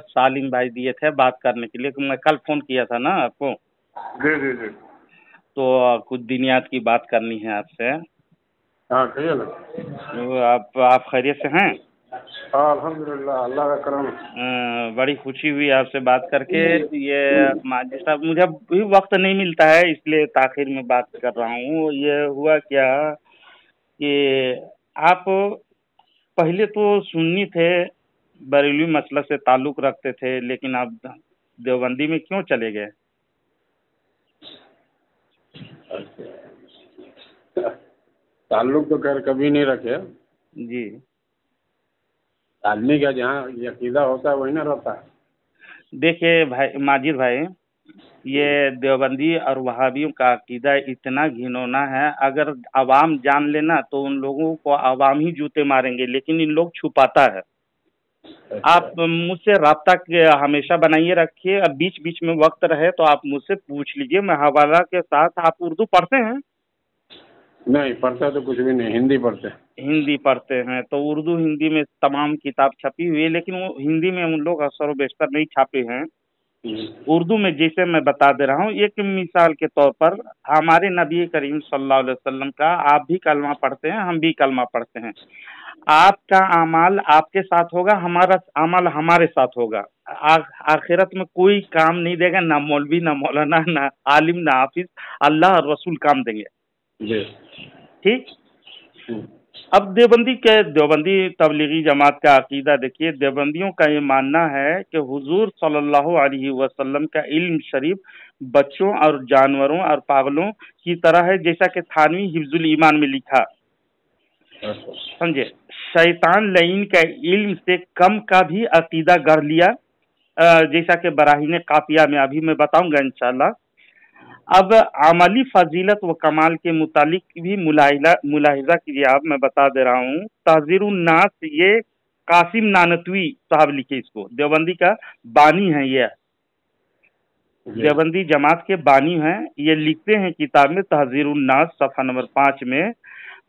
सालिम भाई दिए थे बात करने के लिए, मैं कल फोन किया था ना आपको। जी जी जी। तो कुछ दिनियात की बात करनी है आपसे। हाँ कहिए ना। तो आप खैरियत से हैं? हाँ अल्हम्दुलिल्लाह, अल्लाह का करम। बड़ी खुशी हुई आपसे बात करके। ये माजिद साहब, मुझे भी वक्त नहीं मिलता है, इसलिए ताखिर में बात कर रहा हूँ। ये हुआ क्या कि आप पहले तो सुन्नी थे, बरेलवी मसलक से ताल्लुक रखते थे, लेकिन आप देवबंदी में क्यों चले गए? ताल्लुक तो खैर कभी नहीं रखे। जी आदमी का जहाँ ये अकीदा होता है वही ना रहता है। देखिए भाई माजिद भाई, ये देवबंदी और वहाबियों का अकीदा इतना घिनौना है, अगर अवाम जान लेना तो उन लोगों को अवाम ही जूते मारेंगे, लेकिन इन लोग छुपाता है। आप मुझसे राब्ता हमेशा बनाइए रखिए, अब बीच बीच में वक्त रहे तो आप मुझसे पूछ लीजिए, मैं हवाला के साथ। आप उर्दू पढ़ते हैं? नहीं पढ़ता तो कुछ भी नहीं, हिंदी पढ़ते हैं। हिंदी पढ़ते हैं तो उर्दू हिंदी में तमाम किताब छपी हुई है, लेकिन वो हिंदी में उन लोग अक्सर व बेशतर नहीं छापे हैं। उर्दू में जैसे मैं बता दे रहा हूँ, एक मिसाल के तौर पर हमारे नबी करीम सल्लल्लाहु अलैहि वसल्लम का, आप भी कलमा पढ़ते हैं, हम भी कलमा पढ़ते हैं। आपका अमाल आपके साथ होगा, हमारा अमाल हमारे साथ होगा। आखिरत में कोई काम नहीं देगा, ना मौलवी, ना मौलाना, ना आलिम, ना हाफिज, अल्लाह और रसूल काम देंगे। जी। ठीक। अब देवबंदी तबलीगी जमात का अकीदा देखिए। देवबंदियों का ये मानना है कि हुजूर सल्लल्लाहु अलैहि वसल्लम का इल्म शरीफ बच्चों और जानवरों और पागलों की तरह है, जैसा कि थानवी हिफ्जुल ईमान में लिखा। समझे? शैतान लईन का इल्म से कम का भी अकीदा गढ़ लिया, जैसा कि बराहीन काफिया में अभी मैं बताऊंगा इंशाल्लाह। अब अमली फजीलत व कमाल के मुतालिक भी मुलाहिजा कीजिए। आप, मैं बता दे रहा हूँ, तहजीरुन नास, ये कासिम नानतवी साहब लिखे इसको, देवबंदी का बानी है ये, देवबंदी जमात के बानी हैं। ये लिखते हैं किताब में तहजीरुन नास सफ़ा नंबर 5 में,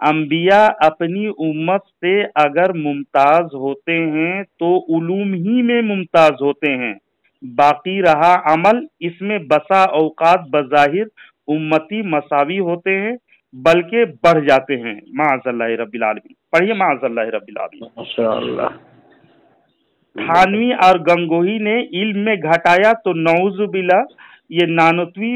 अंबिया अपनी उम्मत से अगर मुमताज होते हैं तो उलूम ही में मुमताज होते हैं, बाकी रहा अमल, इसमें बसा औकात बज़ाहिर उम्मती मसावी होते हैं, बल्कि बढ़ जाते हैं। माअज़ल्लाह रब्बिल आलमीन। पढ़िए, माअज़ल्लाह रब्बिल आलमीन। माशाअल्लाह। थानवी और गंगोही ने इल्म में घटाया तो नऊजुबिल्ला ये नानतवी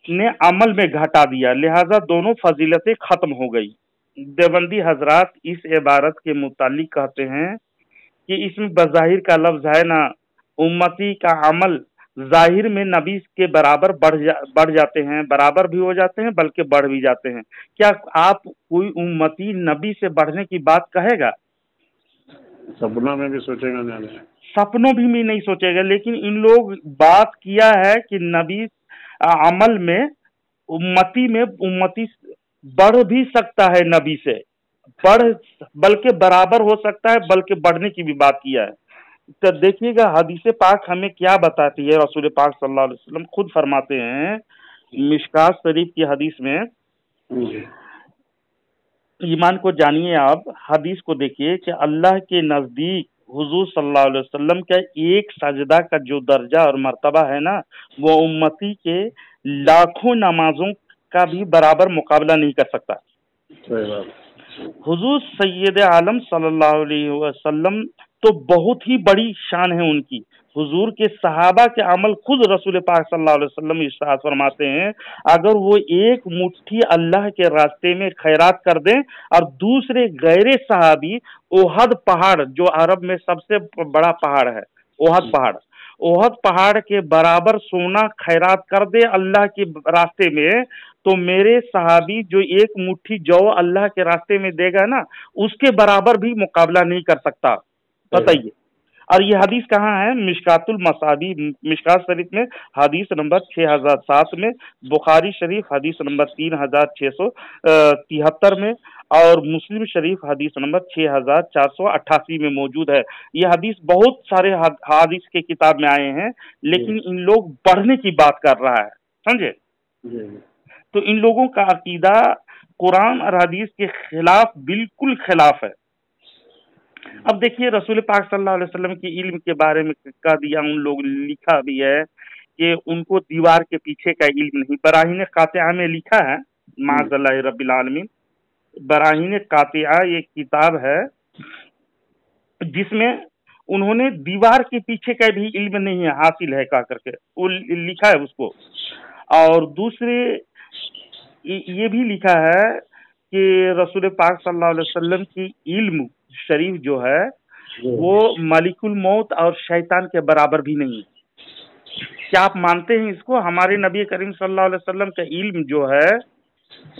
ने अमल में घटा दिया, लिहाजा दोनों फजीलतें खत्म हो गई। देवबंदी हजरात इस इबारत के मुतालिक कहते हैं कि इसमें बज़ाहिर का लफ्ज है ना, उम्मती का अमल जाहिर में नबी के बराबर बढ़ जाते हैं, बराबर भी हो जाते हैं, बल्कि बढ़ भी जाते हैं। क्या आप कोई उम्मती नबी से बढ़ने की बात कहेगा? सपना में भी सोचेगा नहीं। सपनों भी नहीं सोचेगा। लेकिन इन लोग बात किया है कि नबी अमल में उम्मती बढ़ भी सकता है, नबी से बढ़, बल्कि बराबर हो सकता है, बल्कि बढ़ने की भी बात किया है। तो देखिएगा हदीस पाक हमें क्या बताती है। रसूल पाक सल्लल्लाहु अलैहि वसल्लम खुद फरमाते हैं मिशकात शरीफ की हदीस में, ईमान को जानिए आप, हदीस को देखिए कि अल्लाह के नजदीक हुजूर सल्लल्लाहु अलैहि वसल्लम का एक सजदा का जो दर्जा और मर्तबा है ना, वो उम्मती के लाखों नमाजों का भी बराबर मुकाबला नहीं कर सकता। सही बात। हुजूर सैयद आलम सल्लल्लाहु अलैहि वसल्लम तो बहुत ही बड़ी शान है उनकी। हुजूर के सहाबा के अमल खुद रसूल पाक सल्लल्लाहु अलैहि वसल्लम इरशाद फरमाते हैं, अगर वो एक मुट्ठी अल्लाह के रास्ते में खैरात कर दें और दूसरे गैर सहाबी ओहद पहाड़, जो अरब में सबसे बड़ा पहाड़ है ओहद पहाड़ के बराबर सोना खैरात कर दे अल्लाह के रास्ते में, तो मेरे सहाबी जो एक मुट्ठी जौ अल्लाह के रास्ते में देगा ना, उसके बराबर भी मुकाबला नहीं कर सकता। बताइए। और ये हदीस कहाँ है? मिशकातुल मसाबी, मिशकात शरीफ में हदीस नंबर 6007 में, बुखारी शरीफ हदीस नंबर 3673 में, और मुस्लिम शरीफ हदीस नंबर 6488 में मौजूद है। ये हदीस बहुत सारे हदीस के किताब में आए हैं, लेकिन इन लोग बढ़ने की बात कर रहा है। समझे? तो इन लोगों का अकीदा कुरान और हदीस के खिलाफ, बिल्कुल खिलाफ है। अब देखिए रसूल पाक सल्लल्लाहु अलैहि वसल्लम की इल्म के बारे में कह दिया, उन लोग लिखा भी है कि उनको दीवार के पीछे का इल्म नहीं। बराहीन कातिया में लिखा है, माज़ल्लाह रब्बिल आलमीन, बराहीन कातिया ये किताब है जिसमें उन्होंने दीवार के पीछे का भी इल्म नहीं है हासिल है कह करके वो लिखा है उसको। और दूसरे ये भी लिखा है कि रसूल पाक सल्लल्लाहु अलैहि वसल्लम की इल्म शरीफ जो है वो मलिकुल मौत और शैतान के बराबर भी नहीं है। क्या आप मानते हैं इसको? हमारे नबी करीम सल्लल्लाहु अलैहि वसल्लम का इल्म जो है,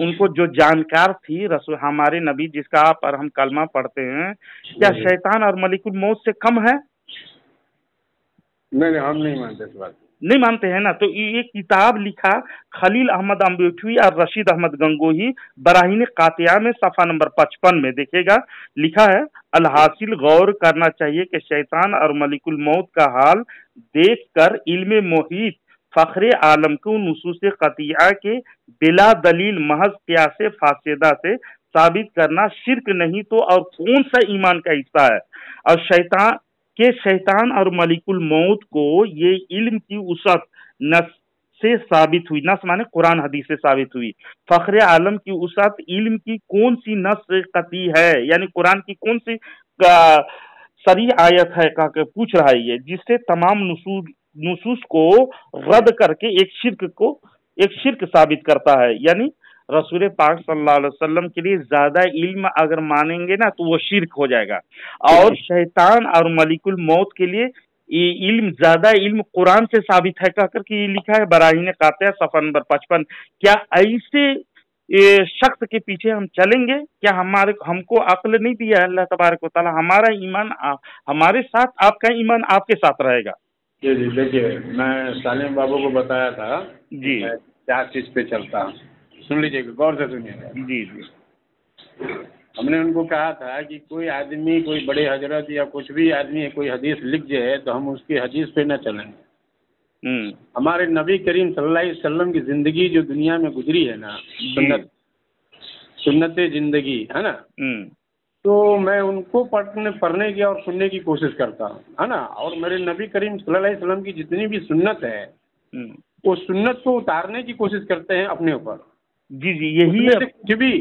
उनको जो जानकार थी रसूल हमारे नबी जिसका पर हम कलमा पढ़ते हैं, क्या शैतान और मलिकुल मौत से कम है? नहीं, हम नहीं मानते इस बात। नहीं मानते हैं ना। तो ये किताब लिखा खलील अहमद अम्बेठवी और रशीद अहमद गंगोही, बराहीन कातिया में सफ़ा नंबर 55 में देखिएगा, लिखा है अलहासिल गौर करना चाहिए कि शैतान और मलिकुल मौत का हाल देखकर इल्म मोहित फखरे आलम को नुसूस कतिया के बिला दलील महज क्यासे फासेदा से साबित करना शिर्क नहीं तो और कौन सा ईमान का हिस्सा है। और शैतान और मलिकुल मौत को ये इल्म की उसत नस से साबित हुई, नस माने कुरान हदीस से साबित हुई। फखरे आलम की उसत इल्म की कौन सी नस कती है, यानी कुरान की कौन सी सरी आयत है कह के पूछ रहा है ये, जिससे तमाम नुसूस को रद्द करके एक शिर्क साबित करता है। यानी रसूल पाक सल्लल्लाहु अलैहि वसल्लम के लिए ज्यादा इल्म अगर मानेंगे ना तो वो शिर्क हो जाएगा। और शैतान और मलिकुल मौत के लिए इल्म ज्यादा इल्म कुरान से साबित है कहकर के लिखा है बराहीन कातिया सफ़ा नंबर 55। क्या ऐसे शख्स के पीछे हम चलेंगे? क्या हमको अक्ल नहीं दिया है अल्लाह तबारक व तआला? हमारा ईमान हमारे साथ, आपका ईमान आपके साथ रहेगा। जी जी, देखिए मैं सालिम बाबू को बताया था जी क्या चीज पे चलता, सुन लीजिएगा, गौर से सुनिएगा। जी जी। हमने उनको कहा था कि कोई आदमी, कोई बड़े हजरत या कुछ भी आदमी कोई हदीस लिख जाए तो हम उसकी हदीस पे न चलेंगे। हमारे नबी करीम सल्लल्लाहु अलैहि वसल्लम की जिंदगी जो दुनिया में गुजरी है ना, सुन्नत जिंदगी है ना, तो मैं उनको पढ़ने की और सुनने की कोशिश करता हूँ, है ना। और मेरे नबी करीम सल्लल्लाहु अलैहि वसल्लम की जितनी भी सुन्नत है वो सुन्नत को उतारने की कोशिश करते हैं अपने ऊपर। जी जी, यही है। कुछ भी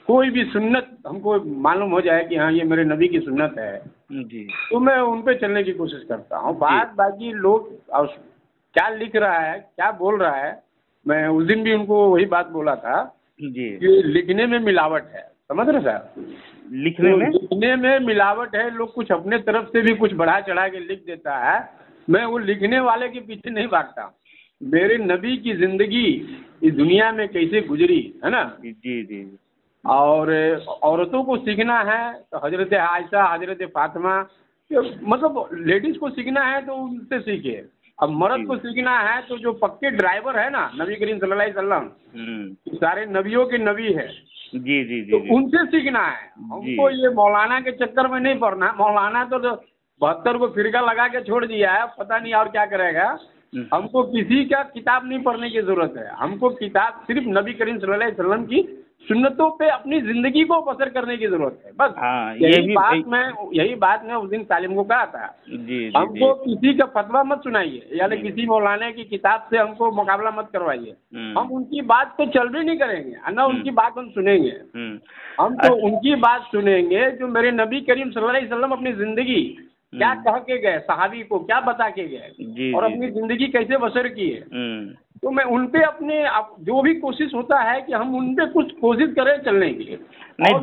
कोई भी सुन्नत हमको मालूम हो जाए कि हाँ ये मेरे नबी की सुन्नत है जी, तो मैं उन पे चलने की कोशिश करता हूँ। बाकी लोग क्या लिख रहा है, क्या बोल रहा है, मैं उस दिन भी उनको वही बात बोला था जी कि लिखने में मिलावट है, समझ रहे साहब? लिखने में मिलावट है। लोग कुछ अपने तरफ से भी कुछ बढ़ा चढ़ा के लिख देता है। मैं वो लिखने वाले के पीछे नहीं भागता। मेरे नबी की जिंदगी इस दुनिया में कैसे गुजरी है ना। जी जी। और औरतों को सीखना है तो हजरत आयशा, हजरत फातिमा, मतलब लेडीज को सीखना है तो उनसे सीखे। अब मर्द को सीखना है तो जो पक्के ड्राइवर है ना नबी करीम सल्लल्लाहु अलैहि वसल्लम, सारे नबियों के नबी है, जी जी जी, तो उनसे सीखना है। हमको ये मौलाना के चक्कर में नहीं पड़ना। मौलाना तो 72 को फिरका लगा के छोड़ दिया है, पता नहीं और क्या करेगा। हमको किसी का किताब नहीं पढ़ने की जरूरत है। हमको किताब सिर्फ नबी करीम सल्लल्लाहु अलैहि वसल्लम की सुन्नतों पे अपनी जिंदगी को बसर करने की जरूरत है, बस। हाँ, यही बात मैं उस दिन सालिम को कहा था। जी, हमको किसी का फतवा मत सुनाइए, यानी किसी मौलाना की किताब से हमको मुकाबला मत करवाइए। हम उनकी बात तो चल भी नहीं करेंगे, ना उनकी बात हम सुनेंगे। हम तो उनकी बात सुनेंगे जो मेरे नबी करीम सल्लल्लाहु अलैहि वसल्लम अपनी जिंदगी क्या कह के गए, सहाबी को क्या बता के गए और अपनी जिंदगी कैसे बसर की है। तो मैं उन पे अपने जो भी कोशिश होता है कि हम उन पे कुछ कोशिश करें चलने की। नहीं,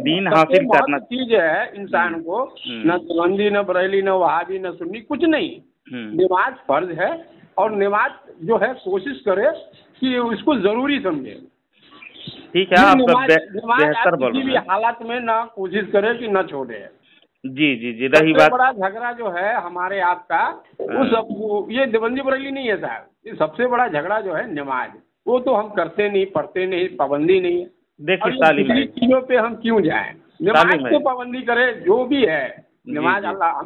दीन हासिल करना चीज है इंसान को, न देवबंदी, न बरेली, न वहाबी, न सुन्नी, कुछ नहीं। नमाज फर्ज है और नमाज जो है कोशिश करे कि उसको जरूरी समझे। ठीक है, आप बेहतर बोल किसी भी हालात में ना कोशिश करे कि न छोड़े। जी जी जी। रही बात, बड़ा झगड़ा जो है हमारे आपका ये देवबंदी बरेली नहीं है साहब। ये सबसे बड़ा झगड़ा जो है नमाज, वो तो हम करते नहीं, पढ़ते नहीं, पाबंदी नहीं है। देखिए सालिम भाई, चीजों पे हम क्यों जाएं? नमाज पे पाबंदी करे, जो भी है नमाज अल्लाह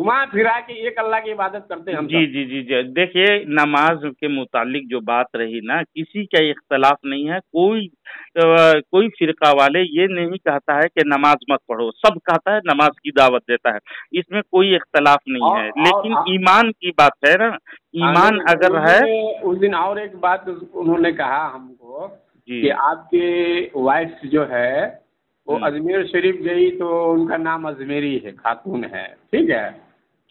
घुमा फिरा के एक अल्लाह की इबादत करते हैं हम। जी जी जी जी, देखिए नमाज के मुतालिक जो बात रही ना, किसी का इख्तलाफ नहीं है। कोई फिरका वाले ये नहीं कहता है कि नमाज मत पढ़ो, सब कहता है नमाज की दावत देता है, इसमें कोई इख्तलाफ नहीं है। लेकिन ईमान की बात है ना, ईमान अगर है। उस दिन और एक बात उन्होंने कहा हमको कि आपके वाइफ जो है वो अजमेर शरीफ गई तो उनका नाम अजमेरी है, खातून है, ठीक है।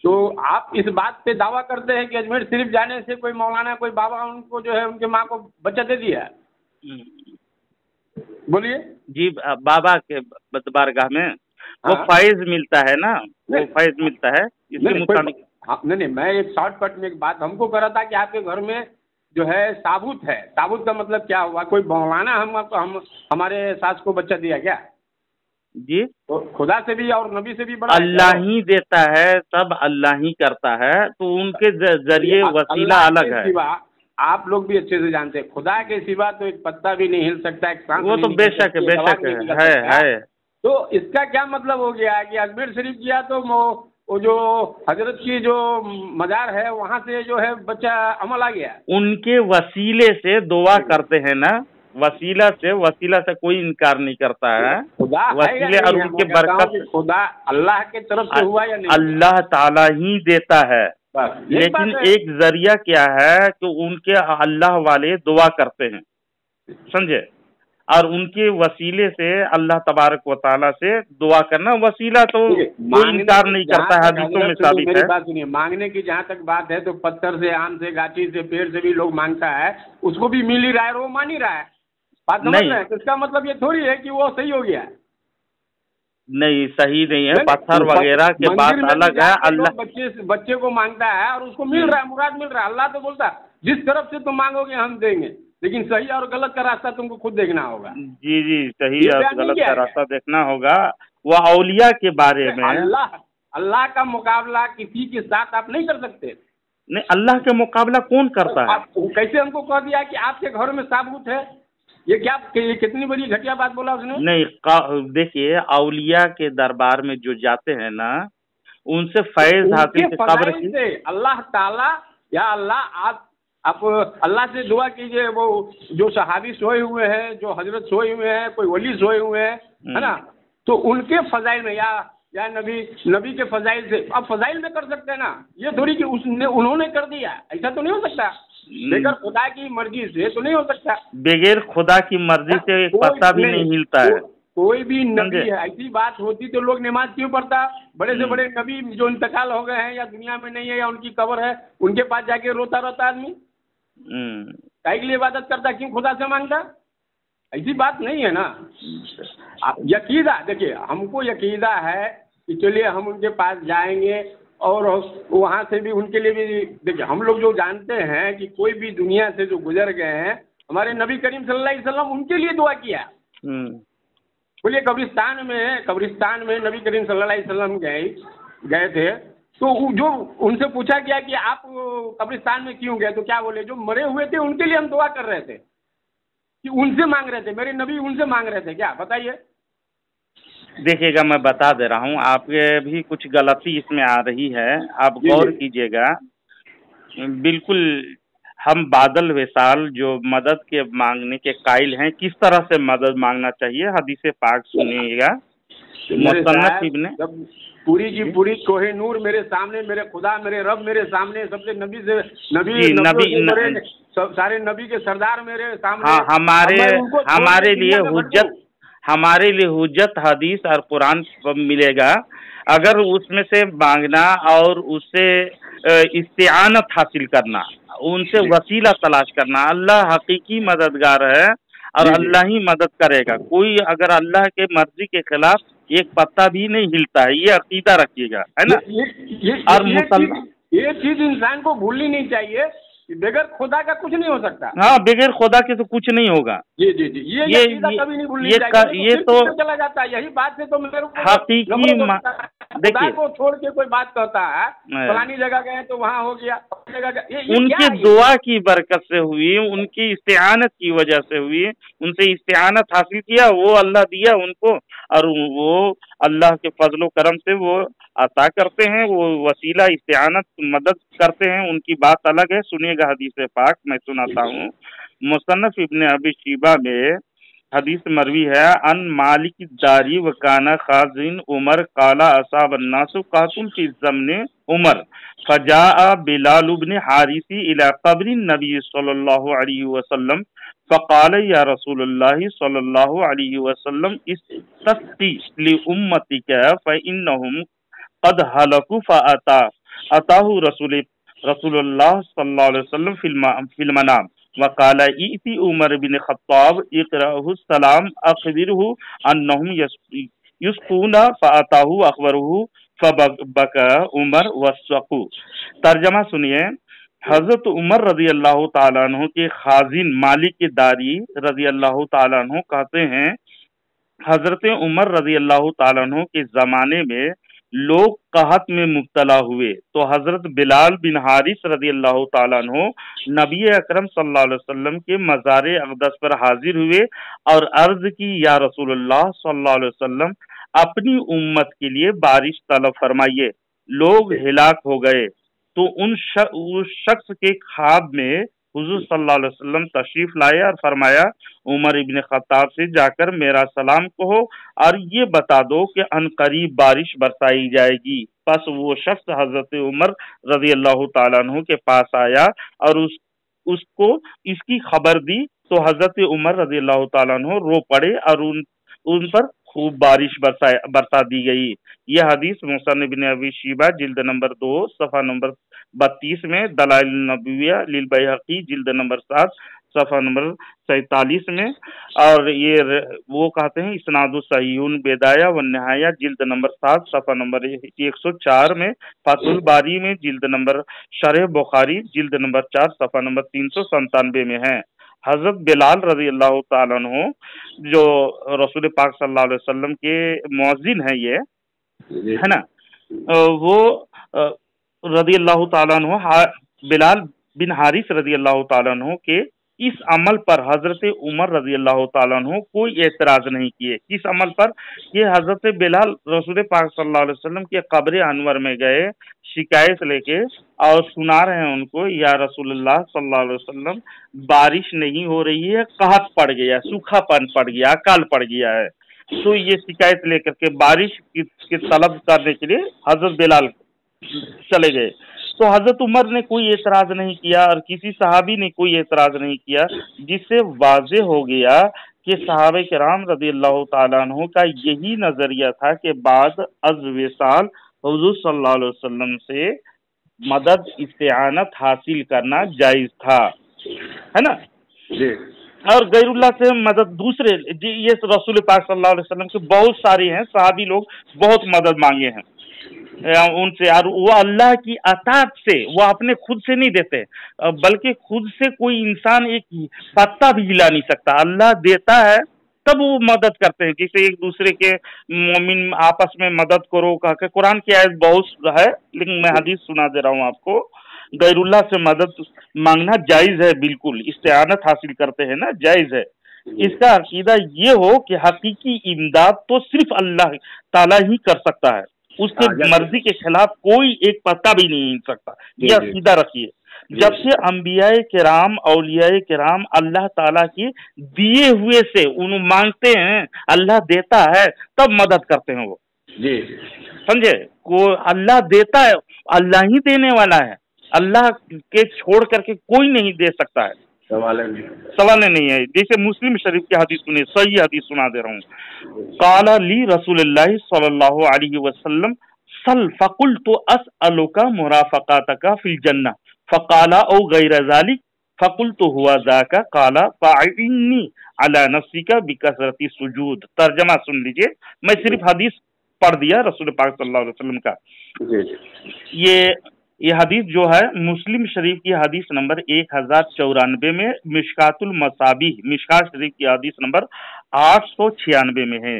तो आप इस बात पे दावा करते हैं कि अजमेर शरीफ जाने से कोई मौलाना कोई बाबा उनको जो है उनके माँ को बच्चा दे दिया? बोलिए जी, बाबा के बारगाह में वो फैज मिलता है ना, वो फैज मिलता है इसके मुताबिक। नहीं, मैं एक शॉर्टकट में एक बात हमको कर रहा था कि आपके घर में जो है ताबूत है, ताबूत का मतलब क्या हुआ? कोई मौलाना हम हमारे सास को बच्चा दिया क्या? जी, तो खुदा से भी और नबी से भी बड़ा अल्लाह ही देता है, सब अल्लाह ही करता है, तो उनके जरिए वसीला अलग है। आप लोग भी अच्छे से जानते हैं खुदा के सिवा तो एक पत्ता भी नहीं हिल सकता, एक सांस वो तो बेशक है। तो इसका क्या मतलब हो गया कि अजमेर शरीफ किया तो वो जो हजरत की जो मजार है वहाँ से जो है बच्चा अमल आ गया? उनके वसीले से दुआ करते हैं ना, वसीला से कोई इनकार नहीं करता है। वसीले और उनके बरकत खुदा अल्लाह के तरफ से हुआ या नहीं? अल्लाह ताला ही देता है, लेकिन एक जरिया क्या है कि उनके अल्लाह वाले दुआ करते हैं, समझे, और उनके वसीले से अल्लाह तबारक व ताला से दुआ करना, वसीला तो कोई इनकार नहीं करता है, हदीसों में साबित है। मेरी बात सुनिए, मांगने की जहाँ तक बात है तो पत्थर से, आम से, गाची से, पेड़ से भी लोग मांगता है, उसको भी मिल ही रहा है और वो मान ही रहा है। बात समझ रहे हैं? तो इसका मतलब ये थोड़ी है कि वो सही हो गया। नहीं, सही नहीं है, पत्थर वगैरह के बात अलग है। अल्लाह बच्चे को मांगता है और उसको मिल रहा है, मुराद मिल रहा है। अल्लाह तो बोलता है जिस तरफ से तुम मांगोगे हम देंगे, लेकिन सही और गलत का रास्ता तुमको खुद देखना होगा। जी जी, सही और गलत का रास्ता देखना होगा। वो औलिया के बारे में अल्लाह का मुकाबला किसी के साथ आप नहीं कर सकते। नहीं, अल्लाह के मुकाबला कौन करता है? कैसे हमको कह दिया कि आपके घर में साबूत है? ये क्या, ये कितनी बड़ी घटिया बात बोला उसने। नहीं, देखिए औलिया के दरबार में जो जाते हैं ना, उनसे फैज हासिल से अल्लाह ताला या अल्लाह आप अल्लाह से दुआ कीजिए। वो जो सहाबी सोए हुए हैं, जो हजरत सोए हुए हैं, कोई वली सोए हुए हैं, है ना, तो उनके फजाइल में या नबी के फजाइल से आप फजाइल में कर सकते हैं ना। ये थोड़ी कि उन्होंने कर दिया, ऐसा तो नहीं हो सकता। बगैर खुदा की मर्जी से तो नहीं हो सकता। बगैर खुदा की मर्जी से एक पत्ता भी नहीं हिलता है। कोई भी नबी है, ऐसी बात होती तो लोग नमाज क्यों पढ़ता? बड़े से बड़े नबी जो इंतकाल हो गए हैं या दुनिया में नहीं है या उनकी कब्र है, उनके पास जाके रोता रहता आदमी, काहे के लिए इबादत करता, क्यों खुदा से मांगता? ऐसी बात नहीं है ना। यकीदा देखिए, हमको यकीदा है कि चलिए हम उनके पास जाएंगे और वहाँ से भी उनके लिए भी देखिए, हम लोग जो जानते हैं कि कोई भी दुनिया से जो गुजर गए हैं, हमारे नबी करीम सल्लल्लाहु अलैहि वसल्लम उनके लिए दुआ किया। बोलिए कब्रिस्तान में नबी करीम सल्लल्लाहु अलैहि वसल्लम गए थे, तो जो उनसे पूछा गया कि आप कब्रिस्तान में क्यों गए, तो क्या बोले? जो मरे हुए थे उनके लिए हम दुआ कर रहे थे, कि उनसे मांग रहे थे, मेरे नबी उनसे मांग रहे थे। क्या बताइए? देखिएगा, मैं बता दे रहा हूँ, आपके भी कुछ गलती इसमें आ रही है, आप गौर कीजिएगा। बिल्कुल हम बादल विशाल जो मदद के मांगने के कायल हैं, किस तरह से मदद मांगना चाहिए, हदीस पाक सुनिएगा। मुसन्नफ इब्न पूरी की पूरी कोहे नूर मेरे सामने, मेरे खुदा मेरे रब मेरे सामने, सबसे नबी सारे नबी के सरदार मेरे सामने। हाँ, हमारे लिए हुज्जत हदीस और कुरान मिलेगा। अगर उसमें से मांगना और उससे इस्तिआनत हासिल करना, उनसे वसीला तलाश करना, अल्लाह हकीकी मददगार है और अल्लाह ही मदद करेगा। कोई अगर अल्लाह के मर्जी के खिलाफ एक पत्ता भी नहीं हिलता है, ये अकीदा रखिएगा, है ना। ये चीज इंसान को भूलनी नहीं चाहिए, बगैर खुदा का कुछ नहीं हो सकता। हाँ, बगैर खुदा के तो कुछ नहीं होगा। जी जी जी, ये कभी नहीं भूलनी चाहिए। ये तो चला जाता है, यही बात से तो मेरे हकीकी खुदा को छोड़ के कोई बात कहता है, फलानी जगह गए तो वहाँ हो गया, उनकी दुआ की बरकत से हुई, उनकी इस्तिआनत की वजह से हुई, उनसे इस्तिआनत हासिल किया, वो अल्लाह दिया उनको, और वो अल्लाह के फजलो करम से वो अता करते हैं, वो वसीला इस्तिआनत मदद करते हैं, उनकी बात अलग है। सुनिएगा हदीस पाक मैं सुनाता हूँ। मुसन्नफ इब्न अबी शैबा में हदीस मरवी है, अन मालिक दारी वकाना खाजिन उमर काला असाब अन्नासु कातुल फी ज़मने उमर फजा बिलाल इब्न हारिसी इला कब्र नबी सल्लल्लाहु अलैहि वसल्लम फ़क़ाल या रसूलल्लाह सल्लल्लाहु अलैहि वसल्लम इस्तस्क़ी लि उम्मतिका फ़इन्नहुम क़द हलकू फ़अताहु रसूलुल्लाह सल्लल्लाहु अलैहि वसल्लम फिल मनाम वकाला इति उमर बिन खत्ताब इक़राहु सलाम अख़बिरहु अन्नहुम युस्क़ूना फ़अताहु अख़बरहु फ़बका उमर वस्क़ू। तर्जमा सुनिए। हजरत उमर रज़ी अल्लाह ताला अन्हु के खाजिन मालिक दारी रज़ी अल्लाह ताला अन्हु कहते हैं, हजरत उमर रज़ी अल्लाह ताला अन्हु के ज़माने में लोग कहत में मुब्तला हुए तो हजरत बिलाल बिन हारिस रज़ी अल्लाह ताला अन्हु नबी अकरम सल्लल्लाहु अलैहि वसल्लम के मज़ार अक़दस पर हाजिर हुए और अर्ज की, या रसूलुल्लाह सल्लल्लाहु अलैहि वसल्लम अपनी उम्मत के लिए बारिश तलब फरमाइए, लोग हिलाक हो गए। तो उस शख्स के ख्वाब में हुजूर सल्लल्लाहु अलैहि वसल्लम तशरीफ लाए और फरमाया, उमर इब्न खत्ताब से जाकर मेरा सलाम कहो और ये बता दो कि अनकरीब बारिश बरसाई जाएगी। बस वो शख्स हजरत उमर रज़ी अल्लाह ताला अन्हु के पास आया और उसको इसकी खबर दी तो हजरत उमर रज़ी अल्लाह ताला अन्हु रो पड़े और उन पर खूब बारिश बरसा दी गई। यह हदीस मुसन्नफ इब्न अबी शैबा जिल्द नंबर 2 सफ़ा नंबर 32 में, दलाइल नबविया लिल बैहक़ी जिल्द नंबर 7 सफ़ा नंबर 47 में, और ये वो कहते हैं इस्नादु सहीहुन बेदाया व निहाया जिल्द नंबर 7 सफ़ा नंबर 104 में, फातुल बारी में जिल्द नंबर शरह बुखारी जिल्द नंबर 4 सफ़ा नंबर 397 में है। हजरत बिलाल रज़ी अल्लाह ताला अन्हु जो रसूल पाक सल्लल्लाहु अलैहि वसल्लम के मुअज्जिन है, ये है ना, वो रज़ी अल्लाह ताला अन्हु बिलाल बिन हारिस रज़ी अल्लाह ताला अन्हु के इस अमल पर हजरत उमर रज़ी अल्लाह ताला अन्हु कोई एतराज नहीं किए। किस अमल पर? ये हजरत बिलाल रसूल पाक सल्लल्लाहु अलैहि वसल्लम के कब्र अनवर में गए शिकायत लेके और सुना रहे हैं उनको, या रसूलुल्लाह सल्लल्लाहु अलैहि वसल्लम बारिश नहीं हो रही है, कहत पड़ गया, सूखापन पड़ गया, अकाल पड़ गया है। तो ये शिकायत लेकर के बारिश की तलब करने के लिए हजरत बिलाल चले गए। तो हजरत उमर ने कोई एतराज नहीं किया और किसी सहाबी ने कोई एतराज नहीं किया, जिससे वाज़ेह हो गया कि सहाबे किराम रज़ी अल्लाह ताला अन्हु का यही नजरिया था कि बाद अज़ विसाल हुज़ूर सल्लल्लाहु अलैहि वसल्लम से मदद इस्तिआनत हासिल करना जायज था, है ना। जी। और गैरुल्लाह से मदद दूसरे ये रसूल पाक सल्लल्लाहु अलैहि वसल्लम के बहुत सारे हैं सहाबी लोग बहुत मदद मांगे हैं उनसे, और वो अल्लाह की अताअत से, वो अपने खुद से नहीं देते, बल्कि खुद से कोई इंसान एक पत्ता भी हिला नहीं सकता, अल्लाह देता है तब वो मदद करते हैं। जैसे एक दूसरे के मोमिन आपस में मदद करो कह के, कुरान की आयत बहुत है लेकिन मैं हदीस सुना दे रहा हूँ आपको। गैरुल्लाह से मदद मांगना जायज है, बिल्कुल इस्तिआनत हासिल करते हैं ना, जायज है। इसका अकीदा ये हो कि हकीकी इमदाद तो सिर्फ अल्लाह ताला ही कर सकता है, उसके मर्जी के खिलाफ कोई एक पत्ता भी नहीं हिल सकता, यह अकीदा रखिए। जब से अंबियाए किराम औलियाए किराम अल्लाह ताला के दिए हुए से उन मांगते हैं, अल्लाह देता है तब मदद करते हैं वो, जी समझे। को अल्लाह देता है, अल्लाह ही देने वाला है, अल्लाह के छोड़ करके कोई नहीं दे सकता है, सवाल नहीं है। जैसे मुस्लिम शरीफ की हदीस सुने, सही हदीस सुना दे रहा हूँ। काला ली रसूलुल्लाह सल्लल्लाहु अलैहि वसल्लम सल फकुल्तु असअलुका मुराफकातका फिल जन्नह फकाला औ गैर ज़ालिक फकुल्तु हुआ ज़ाका काला फ़अइन्नी अला नफ्सिका बिकसरती सुजूद। तर्जमा सुन लीजिए, मैं सिर्फ हदीस पढ़ दिया रसूल पाक सल्लल्लाहु अलैहि वसल्लम का। ये हदीस जो है मुस्लिम शरीफ की हदीस नंबर 1094 में, मिशकातुल मसाबी मिशकात शरीफ की हदीस नंबर 896 में है।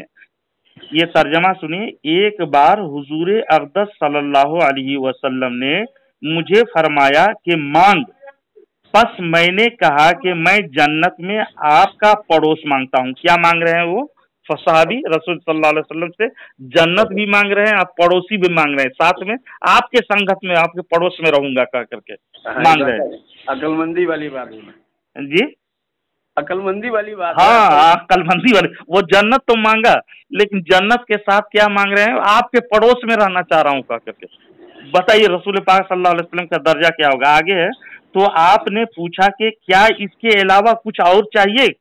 ये तर्जमा सुनिए। एक बार हुजूर अक़दस सल्लल्लाहु अलैहि वसल्लम ने मुझे फरमाया कि मांग, बस मैंने कहा कि मैं जन्नत में आपका पड़ोस मांगता हूँ। क्या मांग रहे हैं वो सहाबी रसूल सल्लल्लाहु अलैहि वसल्लम से? जन्नत भी मांग रहे हैं, आप पड़ोसी भी मांग रहे हैं, साथ में आपके संगत में, आपके पड़ोस में रहूंगा कह करके मांग रहे हैं। अकलमंदी वाली बात है जी, अकलमंदी वाली बात। हाँ, अकलमंदी वाली। वो जन्नत तो मांगा, लेकिन जन्नत के साथ क्या मांग रहे हैं? आपके पड़ोस में रहना चाह रहा हूँ कह करके। बताइए रसूल पाक सल्लल्लाहु अलैहि वसल्लम का दर्जा क्या होगा। आगे है, तो आपने पूछा कि क्या इसके अलावा कुछ और चाहिए?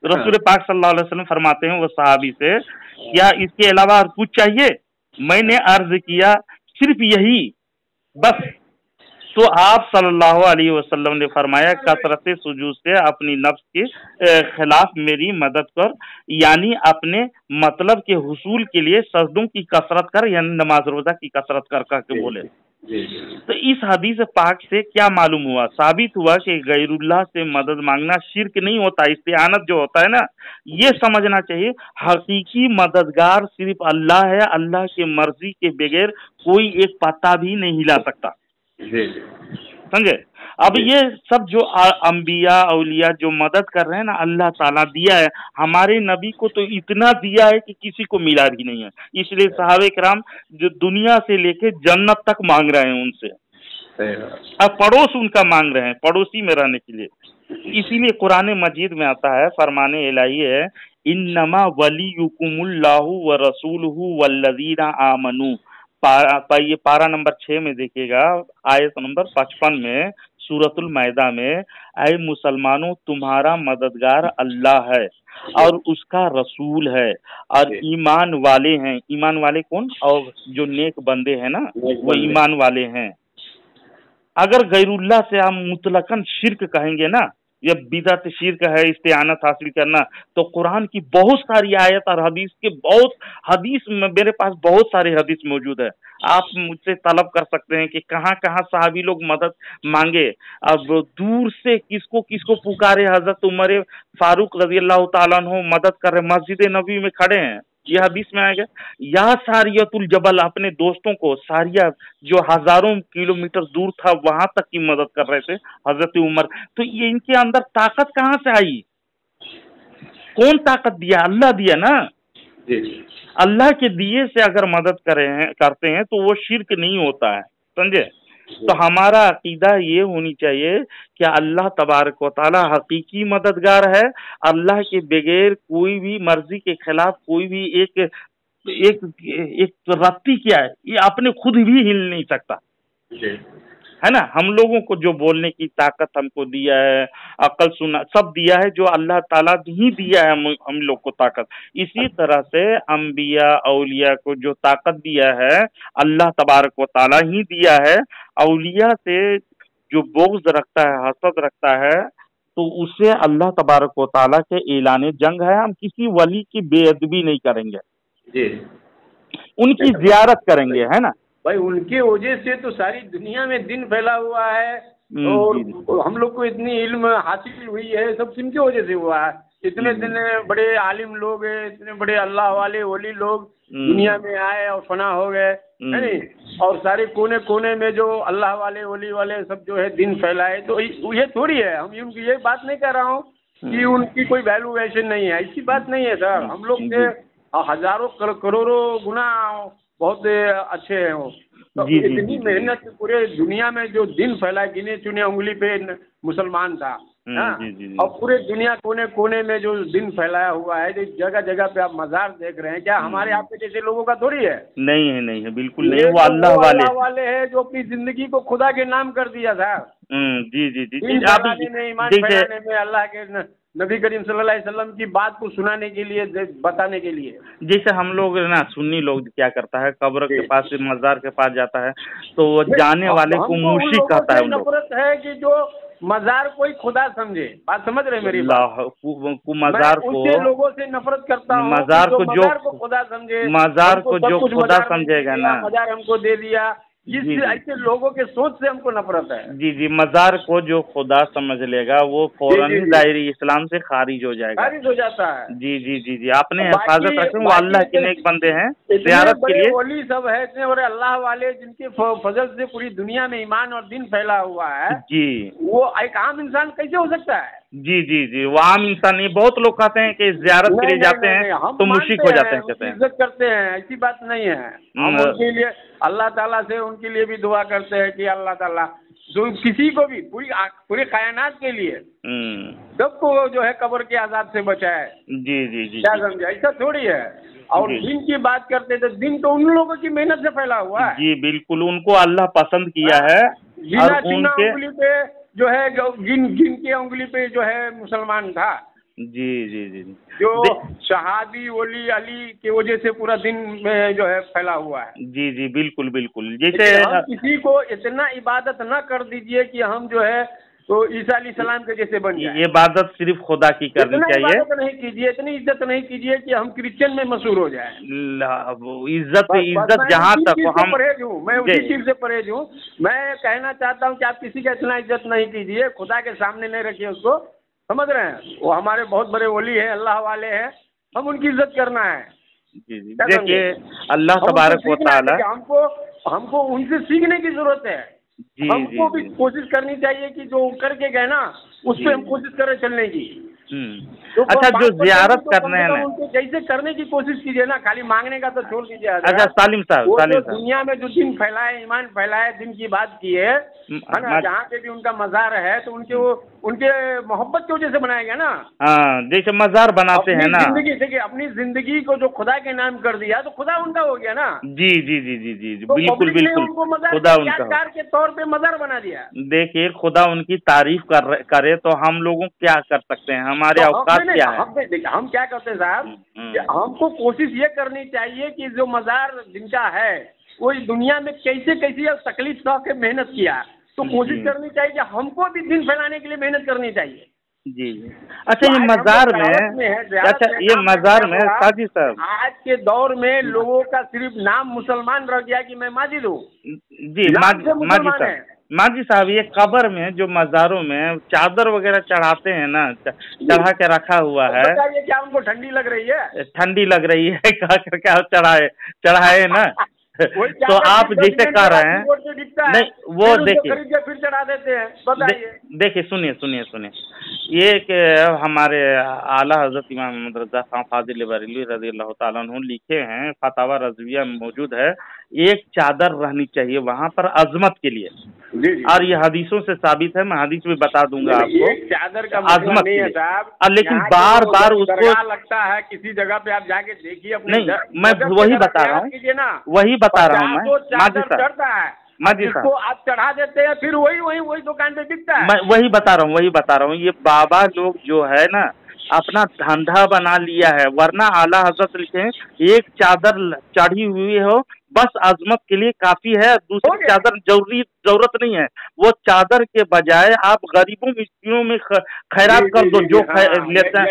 रसूल पाक सल्लल्लाहु अलैहि वसल्लम फरमाते हैं वो सहाबी से, क्या इसके अलावा और कुछ चाहिए? मैंने अर्ज किया सिर्फ यही बस। तो आप सल्लल्लाहु अलैहि वसल्लम ने फरमाया, कसरत सुजूद से अपनी नफ्स के खिलाफ मेरी मदद कर, यानी अपने मतलब के हुसूल के लिए सजदों की कसरत कर, यानी नमाज रोजा की कसरत कर करके बोले। तो इस हदीस पाक से क्या मालूम हुआ? साबित हुआ कि गैरुल्लाह से मदद मांगना शिर्क नहीं होता। इस्तिआनत जो होता है ना, ये समझना चाहिए, हकीकी मददगार सिर्फ अल्लाह है। अल्लाह की मर्जी के बगैर कोई एक पत्ता भी नहीं हिला सकता, समझे? अब ये सब जो अंबिया औलिया जो मदद कर रहे हैं ना, अल्लाह ताला दिया है। हमारे नबी को तो इतना दिया है कि किसी को मिला भी नहीं है। इसलिए सहाबे किराम जो दुनिया से लेके जन्नत तक मांग रहे हैं उनसे, अब पड़ोस उनका मांग रहे हैं, पड़ोसी में रहने के लिए। इसीलिए कुरान मजीद में आता है, फरमाने इलाही है, इन्नमा वलियुकुमुल्लाहु व रसूलुहु वल्लज़ीना आमनू। ये पारा नंबर 6 में देखिएगा, आयत नंबर 55 में, सूरतुल मैदा में, ऐ मुसलमानों तुम्हारा मददगार अल्लाह है और उसका रसूल है और ईमान वाले हैं। ईमान वाले कौन? और जो नेक बंदे हैं ना, वो ईमान वाले हैं। अगर गैरुल्लाह से हम मुतलकन शिर्क कहेंगे ना, ये बिदअत शिर्क है, इस्तिआनत हासिल करना, तो कुरान की बहुत सारी आयत और हदीस के बहुत हदीस में, मेरे पास बहुत सारे हदीस मौजूद है। आप मुझसे तलब कर सकते हैं कि कहाँ कहाँ सहाबी लोग मदद मांगे। अब दूर से किसको किसको पुकारे, हजरत उमर फारूक रजी अल्लाह ताला अन्हु मदद कर रहे, मस्जिद नबी में खड़े हैं, ये हदीस में आएगा। या सारियतुल जबल, अपने दोस्तों को, सारिया जो हजारों किलोमीटर दूर था, वहां तक की मदद कर रहे थे हजरत उमर। तो ये इनके अंदर ताकत कहाँ से आई? कौन ताकत दिया? अल्लाह दिया ना। अल्लाह के दिए से अगर मदद करते हैं तो वो शिर्क नहीं होता है, समझे? तो हमारा अकीदा ये होनी चाहिए कि अल्लाह तबारक व तआला हकीकी मददगार है। अल्लाह के बगैर कोई भी मर्जी के खिलाफ कोई भी एक रत्ती क्या है, ये अपने खुद भी हिल नहीं सकता, है ना। हम लोगों को जो बोलने की ताकत हमको दिया है, अकल सुना सब दिया है, जो अल्लाह ताला ही दिया है हम लोग को ताकत। इसी तरह से अंबिया औलिया को जो ताकत दिया है अल्लाह तबारक व ताला ही दिया है। औलिया से जो बोग्ज रखता है, हसद रखता है, तो उसे अल्लाह तबारक व ताला के ऐलान जंग है। हम किसी वली की बेअदबी नहीं करेंगे जी, उनकी जियारत करेंगे, है ना भाई। उनके वजह से तो सारी दुनिया में दिन फैला हुआ है, और हम लोग को इतनी इल्म हासिल हुई है, सब इनकी वजह से हुआ है। इतने बड़े आलिम लोग हैं, इतने बड़े अल्लाह वाले वली लोग दुनिया में आए और फना हो गए, है नहीं। और सारे कोने कोने में जो अल्लाह वाले वली वाले सब जो है दिन फैलाए, तो ये थोड़ी है। हम उनकी ये बात नहीं कर रहा हूँ कि उनकी कोई वैल्यूएशन नहीं है, ऐसी बात नहीं है सर। हम लोग से हजारों करोड़ों गुना बहुत अच्छे हैं वो। तो इतनी मेहनत पूरे दुनिया में जो दिन फैला, गिने चुने उंगली पे मुसलमान था, और पूरे दुनिया कोने कोने में जो दिन फैलाया हुआ है, जगह जगह पे आप मजार देख रहे हैं, क्या हमारे आपके जैसे लोगों का थोड़ी है? नहीं है, नहीं है, बिल्कुल नहीं। वो अल्लाह वाले हैं जो अपनी जिंदगी को खुदा के नाम कर दिया था। जी जी जी, ईमान फैलाने में, अल्लाह के नबी करीम सल्लल्लाहु अलैहि वसल्लम की बात को सुनाने के लिए, बताने के लिए। जैसे हम लोग ना सुन्नी लोग क्या करता है, कब्र के पास, मजार के पास जाता है, तो वो जाने वाले को मुर्शिद कहता है। नफरत है कि जो मजार कोई खुदा समझे, बात समझ रहे मेरी बात? मजार को लोगों से नफरत करता हूँ, मजार को जो खुदा समझे, मजार को जो खुदा समझेगा ना, मजार हमको दे दिया, ऐसे लोगों के सोच से हमको नफरत है। जी जी, मजार को जो खुदा समझ लेगा वो फौरन ही दायरे इस्लाम से खारिज हो जाएगा, खारिज हो जाता है। जी जी जी जी, आपने हिफाजत रखें, वो अल्लाह के नेक बंदे हैं, ज़ियारत के लिए वली सब है इतने और अल्लाह वाले जिनके फजल से पूरी दुनिया में ईमान और दिन फैला हुआ है जी, वो एक आम इंसान कैसे हो सकता है? जी जी जी, वो आम इंसान नहीं। बहुत लोग कहते हैं कि ज़ियारत के लिए जाते हैं तो मुश्रिक हो जाते हैं, कहते हैं, इज्जत करते हैं, ऐसी बात नहीं है। हम उनके लिए अल्लाह ताला से उनके लिए भी दुआ करते हैं कि अल्लाह ताला जो किसी को भी पूरी कायनात के लिए सबको जो है कब्र के आजाब से बचाए। जी जी जी, क्या समझे? ऐसा थोड़ी है। और दिन की बात करते तो दिन तो उन लोगों की मेहनत से फैला हुआ है। जी बिल्कुल, उनको अल्लाह पसंद किया है और उनके उंगली पे जो है गिन के उंगली पे जो है मुसलमान था। जी जी जी, जो शहादी वली अली की वजह से पूरा दिन में जो है फैला हुआ है। जी जी बिल्कुल बिल्कुल, जैसे हम किसी को इतना इबादत न कर दीजिए कि हम जो है तो ईसा अलैहिस्सलाम के जैसे बन जाए। ये इबादत सिर्फ खुदा की करनी चाहिए, नहीं कीजिए, इतनी इज्जत नहीं कीजिए कि हम क्रिश्चियन में मशहूर हो जाए। इज्जत जहाँ तक हम परहेज हूँ, मैं उसी चीज से परहेज हूँ। मैं कहना चाहता हूँ कि आप किसी का इतना इज्जत नहीं कीजिए, खुदा के सामने नहीं रखिए उसको, समझ रहे हैं? वो हमारे बहुत बड़े वली हैं, अल्लाह वाले हैं, हम उनकी इज्जत करना है। जी जी, देखिए अल्लाह तबारक व तआला, हमको उनसे सीखने की जरूरत है। हमको भी कोशिश करनी चाहिए कि जो करके गए ना उस पर हम कोशिश करें चलने की। तो अच्छा, जो ज़ियारत करने हैं ना उनको जैसे करने की कोशिश कीजिए ना, खाली मांगने का तो छोड़ दीजिए। अच्छा सालिम साहब, दुनिया में जो दिन फैलाए, ईमान फैलाए, दिन की बात की है ना, जहाँ पे भी उनका मज़ार है तो उनके मोहब्बत की वजह से बनाया गया ना। हाँ, जैसे मज़ार बनाते हैं ना, देखिए अपनी जिंदगी को जो खुदा के नाम कर दिया तो खुदा उनका हो गया ना। जी जी जी जी जी, बिल्कुल बिल्कुल, खुदा उनका के तौर पे मज़ार बना दिया। देखिए खुदा उनकी तारीफ करे तो हम लोगों क्या कर सकते हैं, हमारे औकात क्या है? हम क्या करते हैं साहब, हमको कोशिश ये करनी चाहिए कि जो मज़ार जिनका है वो दुनिया में कैसे तकलीफ सह के मेहनत किया, तो कोशिश करनी चाहिए कि हमको भी दिन फैलाने के लिए मेहनत करनी चाहिए। जी, अच्छा ये मज़ार में, अच्छा ये मज़ार में साजी साहब, आज के दौर में लोगों का सिर्फ नाम मुसलमान रह गया कि मैं माजिद हूँ। जी माजी साहब, ये कब्र में जो मज़ारों में चादर वगैरह चढ़ाते हैं ना, चढ़ा के रखा हुआ है, क्या उनको ठंडी लग रही है? ठंडी लग रही है क्या चढ़ाए ना तो आप जैसे कह रहे हैं, नहीं वो देखिए फिर चढ़ा देते हैं, बताइए। देखिए सुनिए, ये कि हमारे आला हजरत इमाम मोहम्मद रज़ा खान फाजिल बरेलवी रज़ी अल्लाह ताला अन्हु लिखे हैं, फतावा रज़विया में मौजूद है, एक चादर रहनी चाहिए वहाँ पर अजमत के लिए। और ये हदीसों से साबित है, मैं हदीस भी बता दूंगा आपको। चादर का अजमत नहीं है साहब, लेकिन बार बार उसको लगता है किसी जगह पे आप जाके देखिए। नहीं, मैं वही बता रहा हूँ, वही बता रहा हूँ मैं, माजी साहब, आप चढ़ा देते हैं, फिर वही दुकान पे बिकता है। मैं वही बता रहा हूँ, ये बाबा लोग जो है ना अपना धंधा बना लिया है, वरना आला हजरत लिखे हैं एक चादर चढ़ी हुई हो बस अजमत के लिए काफी है, दूसरी चादर जरूरत नहीं है। वो चादर के बजाय आप गरीबों मिस्किनों में खैरात कर दो, जो लेता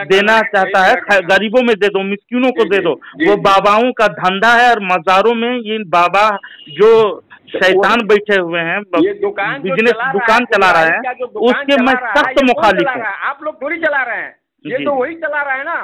देना चाहता है गरीबों में दे दो, मिस्किनों को दे दो। वो बाबाओं का धंधा है, और मज़ारों में ये बाबा जो शैतान बैठे हुए हैं, बिजनेस दुकान चला रहे हैं, उसके मैं सख्त मुखालिफ हूँ। आप लोग थोड़ी चला रहे हैं, ये तो वही चला रहे हैं ना,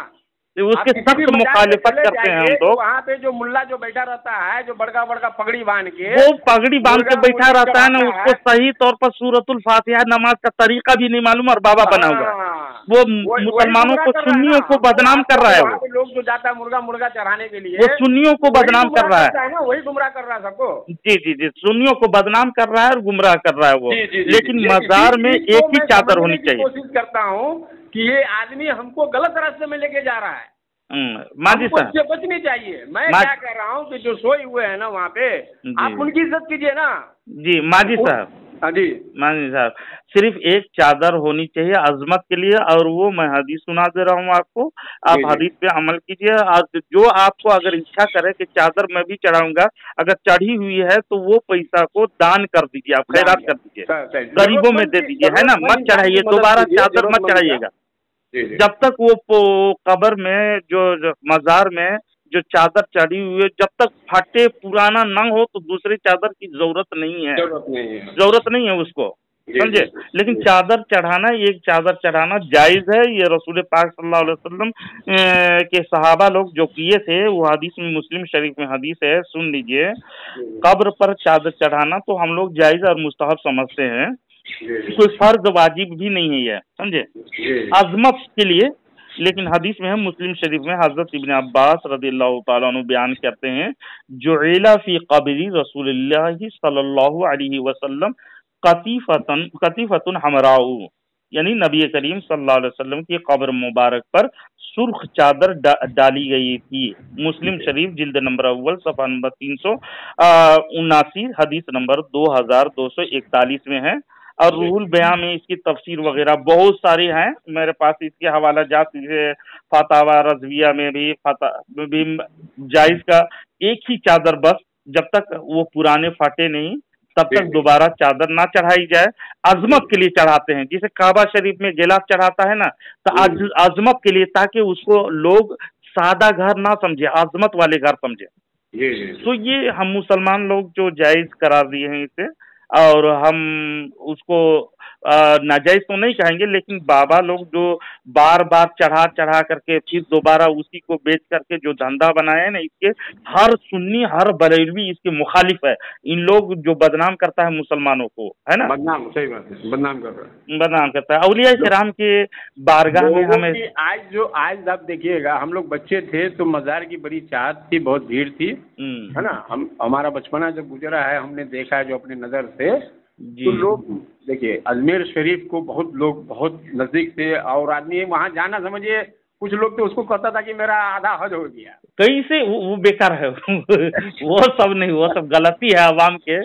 उसके सख्त मुखालिफत करते हैं हम लोग। वहाँ पे जो मुल्ला जो बैठा रहता है, जो बड़का पगड़ी बांध के, वो पगड़ी बांध के बैठा रहता है ना, उसको सही तौर पर सूरतुल फातिहा नमाज का तरीका भी नहीं मालूम और बाबा बना हुआ है। वो मुसलमानों को, सुन्नियों को बदनाम कर रहा है। वो लोग जो जाता है मुर्गा चढ़ाने के लिए, वो सुन्नियों को बदनाम कर रहा है, वही गुमराह कर रहा है सबको। जी, सुन्नियों को बदनाम कर रहा है और गुमराह कर रहा है वो। लेकिन मज़ार में एक ही चादर होनी चाहिए। कोशिश करता हूँ कि ये आदमी हमको गलत रास्ते में लेके जा रहा है, माजी साहब उससे बचनी चाहिए। मैं क्या कर रहा हूँ कि जो सोए हुए हैं ना वहाँ पे, आप उनकी इज्जत कीजिए ना। जी माजी साहब, जी माजी साहब, सिर्फ एक चादर होनी चाहिए अजमत के लिए, और वो मैं हदीस सुना दे रहा हूँ आपको, आप हदीस पे अमल कीजिए। और जो आपको अगर इच्छा करे कि चादर मैं भी चढ़ाऊंगा, अगर चढ़ी हुई है तो वो पैसा को दान कर दीजिए, आप खैरात कर दीजिए, गरीबों में दे दीजिए, है ना। मत चढ़ाइए, दोबारा चादर मत चढ़ाइएगा जब तक वो कब्र में जो मज़ार में जो चादर चढ़ी हुई है जब तक फटे पुराना न हो तो दूसरी चादर की जरूरत नहीं है उसको, समझे। लेकिन चादर चढ़ाना, एक चादर चढ़ाना जायज है। ये रसूल पाक सल्लल्लाहु अलैहि वसल्लम के सहाबा लोग जो किए थे, वो हदीस में, मुस्लिम शरीफ में हदीस है, सुन लीजिए। कब्र पर चादर चढ़ाना तो हम लोग जायज और मुस्तहब समझते हैं, कोई फर्ज वाजिब भी नहीं है ये, समझे, अजमत के लिए। लेकिन हदीस में है, मुस्लिम शरीफ में, हजरत इब्न अब्बास रदियल्लाहु ताला अन्हु बयान करते हैं, जुइला फी कब्री रसूलुल्लाह सल्लल्लाहु अलैहि वसल्लम कतीफतुन हमराऊ, यानी नबी करीम सल्लल्लाहु अलैहि वसल्लम की कब्र मुबारक पर सुर्ख चादर डाली गई थी। मुस्लिम शरीफ जिल्द नंबर अव्वल सफा नंबर 379, हदीस नंबर 2241 में है। और रूहुल बयां में इसकी तफसीर वगैरह बहुत सारी हैं, मेरे पास इसके हवाला जात फतावा रजविया में भी जायज का एक ही चादर बस, जब तक वो पुराने फटे नहीं तब तक दोबारा चादर ना चढ़ाई जाए। अजमत के लिए चढ़ाते हैं, जिसे काबा शरीफ में गिलाफ चढ़ाता है ना, तो अजमत के लिए, ताकि उसको लोग सादा घर ना समझे, अजमत वाले घर समझे। तो ये हम मुसलमान लोग जो जायज करार दिए हैं इसे, और हम उसको नाजायज तो नहीं कहेंगे, लेकिन बाबा लोग जो बार बार चढ़ा करके फिर दोबारा उसी को बेच करके जो धंधा बनाए हैं ना, इसके हर सुन्नी हर बरेलवी इसके मुखालिफ है। इन लोग जो बदनाम करता है मुसलमानों को, है ना, बदनाम, सही बात है, बदनाम कर रहा है, बदनाम करता है। औलिया किराम के बारगाह में हमें आज आप देखिएगा, हम लोग बच्चे थे तो मज़ार की बड़ी चाहत थी, बहुत भीड़ थी, है ना। हमारा बचपना जब गुजरा है, हमने देखा है जो अपनी नज़र से, तो लोग देखिए अजमेर शरीफ को बहुत लोग बहुत नज़दीक से, और आदमी वहाँ जाना, समझिए कुछ लोग तो उसको कहता था कि मेरा आधा हज हो गया। कहीं से वो बेकार है वो सब नहीं, वो सब गलती है अवाम के,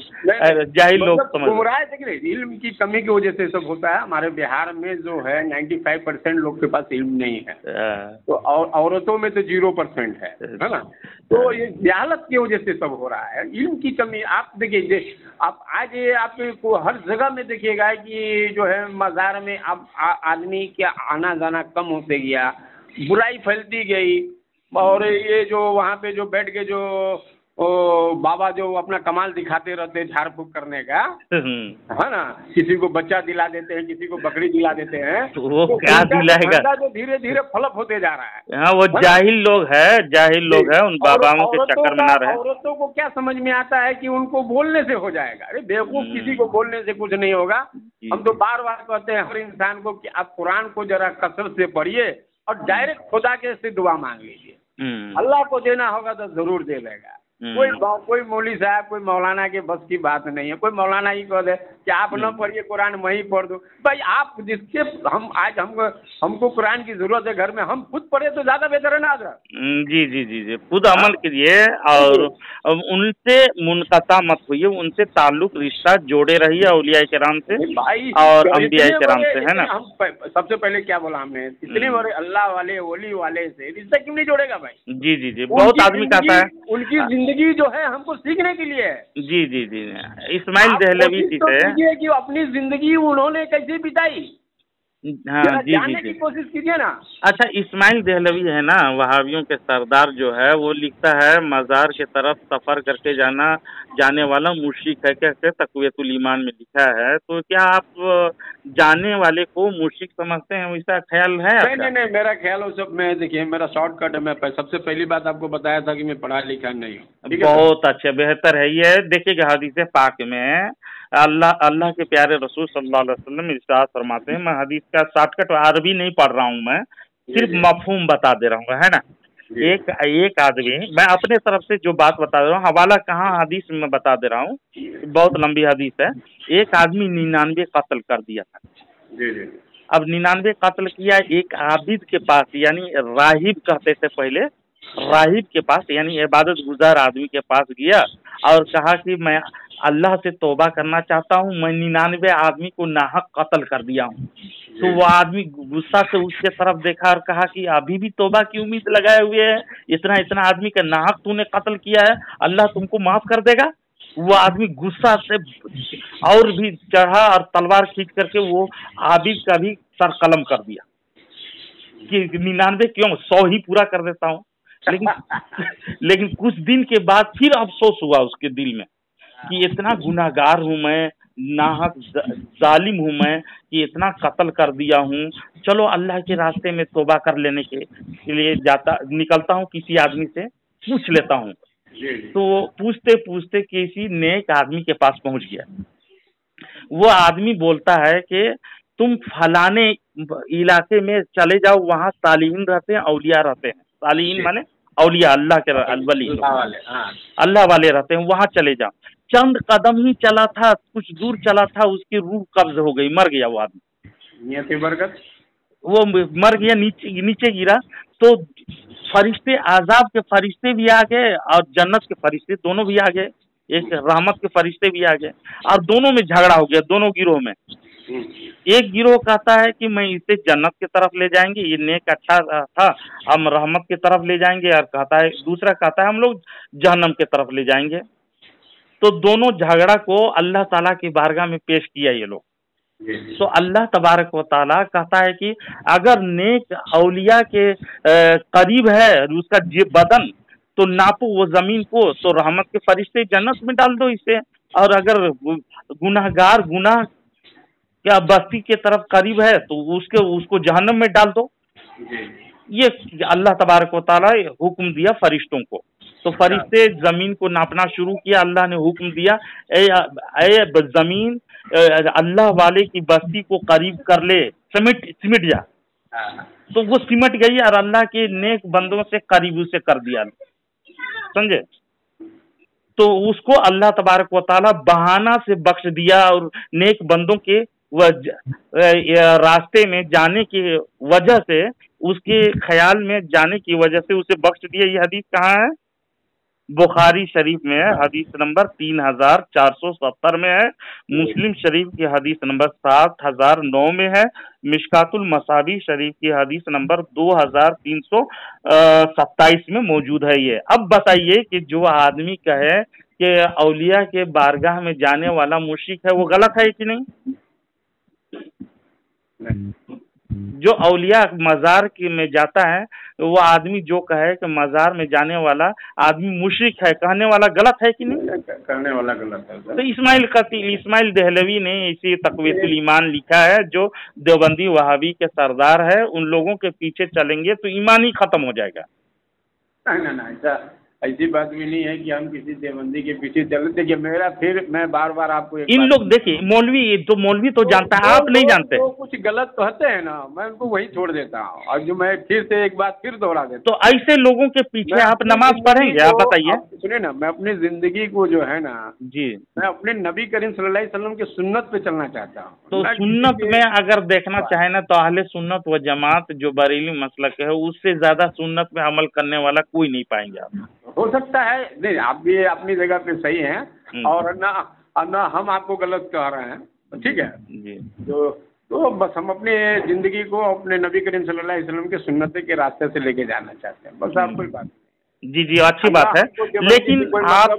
जाहिल लोग समझ रहा है। देखिए इल्म की कमी की वजह से सब होता है। हमारे बिहार में जो है 95% लोग के पास इल्म नहीं है, तो औरतों में तो 0% है ना। तो ये जहालत की वजह से सब हो रहा है, इल्म की कमी। आप देखिए, आप आज आपको हर जगह में देखिएगा कि जो है मज़ार में अब आदमी का आना जाना कम होते गया, बुराई फैलती गई। और ये जो वहाँ पे जो बैठ के जो बाबा जो अपना कमाल दिखाते रहते हैं झाड़ फूक करने का, है ना, किसी को बच्चा दिला देते हैं, किसी को बकरी दिला देते हैं, तो वो क्या दिलाएगा, जो धीरे धीरे फलप होते जा रहा है। हाँ, वो जाहिल लोग हैं, उन बाबाओं के चक्कर में ना रहे। औरतों को क्या समझ में आता है कि उनको बोलने से हो जाएगा। अरे बेवकूफ, किसी को बोलने से कुछ नहीं होगा। हम तो बार बार कहते हैं हर इंसान को कि आप कुरान को जरा कसरत से पढ़िए और डायरेक्ट खुदा के से दुआ मांग लीजिए। अल्लाह को देना होगा तो जरूर दे देगा। कोई मौलवी साहब, कोई मौलाना के बस की बात नहीं है। कोई मौलाना ही कह दे कि आप न पढ़िए कुरान, मैं ही पढ़ दूं। भाई आप जिसके हमको कुरान की जरूरत है घर में, हम खुद पढ़े तो ज्यादा बेहतर है ना। जी, खुद अमल कीजिए और उनसे मुनक़ता मत होइए, उनसे ताल्लुक रिश्ता जोड़े रहिए औलिया किराम से और अंबिया किराम से, है ना। हम सबसे पहले क्या बोला हमने, इतने बड़े अल्लाह वाले वली वाले से रिश्ता क्यों नहीं जोड़ेगा भाई। जी, बहुत आदमी कहता है उनकी जिंदगी जो है हमको सीखने के लिए है। जी, इस्माइल देहलवी जी से कि अपनी जिंदगी उन्होंने कैसे बिताई, हाँ, जानने की कोशिश कीजिए ना। अच्छा, इस्माइल देहलवी है ना, वहाबियों के सरदार जो है, वो लिखता है मज़ार के तरफ सफ़र करके जाने वाला मुश्रिक है, कैसे तक़वियतुल ईमान में लिखा है। तो क्या आप जाने वाले को मुश्रिक समझते हैं, वैसा ख्याल है आपका? नहीं, मेरा ख्याल हो सब में, देखिए मेरा शॉर्टकट है। मैं सबसे पहली बात आपको बताया था कि मैं पढ़ा लिखा नहीं हूँ। बहुत अच्छा, बेहतर है ये। देखिएगा हदीस पाक में अल्लाह के प्यारे रसूल सल्लल्लाहु अलैहि वसल्लम इरशाद फरमाते हैं, मैं हदीस का शॉर्टकट अरबी नहीं पढ़ रहा हूँ, मैं सिर्फ मफहूम बता दे रहा हूँ, है ना। एक आदमी, मैं अपने तरफ से जो बात बता दे रहा हूँ, हवाला कहाँ हदीस में बता दे रहा हूँ, बहुत लंबी हदीस है। एक आदमी 99 कत्ल कर दिया था। अब 99 कत्ल किया एक आबिद के पास, यानी राहिब कहते थे पहले, राहिब के पास, यानी इबादत गुजार आदमी के पास गया और कहा कि मैं अल्लाह से तौबा करना चाहता हूँ, मैं 99 आदमी को नाहक कत्ल कर दिया हूँ। तो वो आदमी गुस्सा से उसके तरफ देखा और कहा कि अभी भी तौबा की उम्मीद लगाए हुए है, इतना आदमी का नाहक तूने कत्ल किया है, अल्लाह तुमको माफ कर देगा। वो आदमी गुस्सा से और भी चढ़ा और तलवार खींच करके वो आबिद का भी सर कलम कर दिया कि 99 क्यों, 100 ही पूरा कर देता हूँ। लेकिन कुछ दिन के बाद फिर अफसोस हुआ उसके दिल में कि इतना गुनाहगार हूं मैं, नाहक जालिम हूं मैं कि इतना कत्ल कर दिया हूं। चलो अल्लाह के रास्ते में तौबा कर लेने के लिए निकलता हूं, किसी आदमी से पूछ लेता हूं। तो पूछते पूछते किसी नेक आदमी के पास पहुंच गया। वो आदमी बोलता है कि तुम फलाने इलाके में चले जाओ, वहां सालिहीन रहते हैं, औलिया रहते हैं। सालिहीन माने औलिया, अल्लाह के वली, अल्लाह वाले रहते हैं, वहां चले जाओ। चंद कदम ही चला था, कुछ दूर चला था, उसकी रूह कब्ज हो गई, मर गया वो आदमी। वो मर गया, नीचे गिरा। तो फरिश्ते, आजाब के फरिश्ते भी आ गए और जन्नत के फरिश्ते दोनों भी आ गए, एक रहमत के फरिश्ते भी आ गए, और दोनों में झगड़ा हो गया, दोनों गिरोह में। एक गिरोह कहता है कि मैं इसे जन्नत की तरफ ले जाएंगे, ये नेक अच्छा था, हम रहमत की तरफ ले जाएंगे, और कहता है दूसरा कहता है हम लोग जहन्नम की तरफ ले जाएंगे। तो दोनों झगड़ा को अल्लाह ताला की बारगाह में पेश किया ये लोग। तो अल्लाह तबारक व ताला कहता है कि अगर नेक औलिया के करीब है उसका बदन, तो नापो वो जमीन को, तो रहमत के फरिश्ते जन्नत में डाल दो इसे, और अगर गुनाहगार गुनाह क्या बस्ती के तरफ करीब है तो उसको जहन्नम में डाल दो। ये अल्लाह तबारक व ताला हुक्म दिया फरिश्तों को। तो फरिश्ते जमीन को नापना शुरू किया। अल्लाह ने हुक्म दिया, ए जमीन अल्लाह वाले की बस्ती को करीब कर ले, सिमट जा। तो वो सिमट गई और अल्लाह के नेक बंदों से करीब उसे कर दिया, समझे। तो उसको अल्लाह तबारक व ताला बहाना से बख्श दिया, और नेक बंदों के रास्ते में जाने की वजह से, उसके ख्याल में जाने की वजह से उसे बख्श दिया। ये हदीस कहाँ है? बुखारी शरीफ में है, हदीस नंबर 3470 में है। मुस्लिम शरीफ की हदीस नंबर 7009 में है। मिशकातुल मसाबी शरीफ की हदीस नंबर 2327 में मौजूद है ये। अब बताइए कि जो आदमी कहे कि औलिया के बारगाह में जाने वाला मुश्रिक है, वो गलत है कि नहीं? जो औलिया मजार में जाता है, वो आदमी जो कहे कि मजार में जाने वाला आदमी मुशरिक है, कहने वाला गलत है कि नहीं? करने वाला गलत है। तो इस्माइल देहलवी ने इसी तक़वीतुल ईमान लिखा है, जो देवबंदी वहाबी के सरदार है, उन लोगों के पीछे चलेंगे तो ईमान ही खत्म हो जाएगा। नहीं, ऐसी बात भी नहीं है कि हम किसी देवबंदी के पीछे चले। देखिए मैं बार बार आपको इन लोग देखिए, मौलवी तो जानता है, आप नहीं जानते। तो कुछ गलत कहते हैं ना, मैं उनको वही छोड़ देता हूँ, और जो मैं फिर से एक बात फिर दोहरा देता हूँ। तो ऐसे लोगों के पीछे आप नमाज पढ़ेंगे? आप बताइए। सुनिए ना, मैं अपनी जिंदगी को जो है ना जी, मैं अपने नबी करीम सल्लल्लाहु अलैहि वसल्लम की सुन्नत पे चलना चाहता हूँ। तो सुन्नत में अगर देखना चाहे ना, तो अहले सुन्नत व जमात जो बरेली मसलक है, उससे ज्यादा सुन्नत में अमल करने वाला कोई नहीं पाएंगे आप। हो सकता है, नहीं आप भी अपनी जगह पे सही हैं, और ना हम आपको गलत कह रहे हैं, ठीक है जी। तो बस हम अपनी जिंदगी को अपने नबी करीम सल्लल्लाहु अलैहि वसल्लम के सुन्नत के रास्ते से लेके जाना चाहते हैं, बस आप कोई बात नहीं। जी, अच्छी बात है, लेकिन आप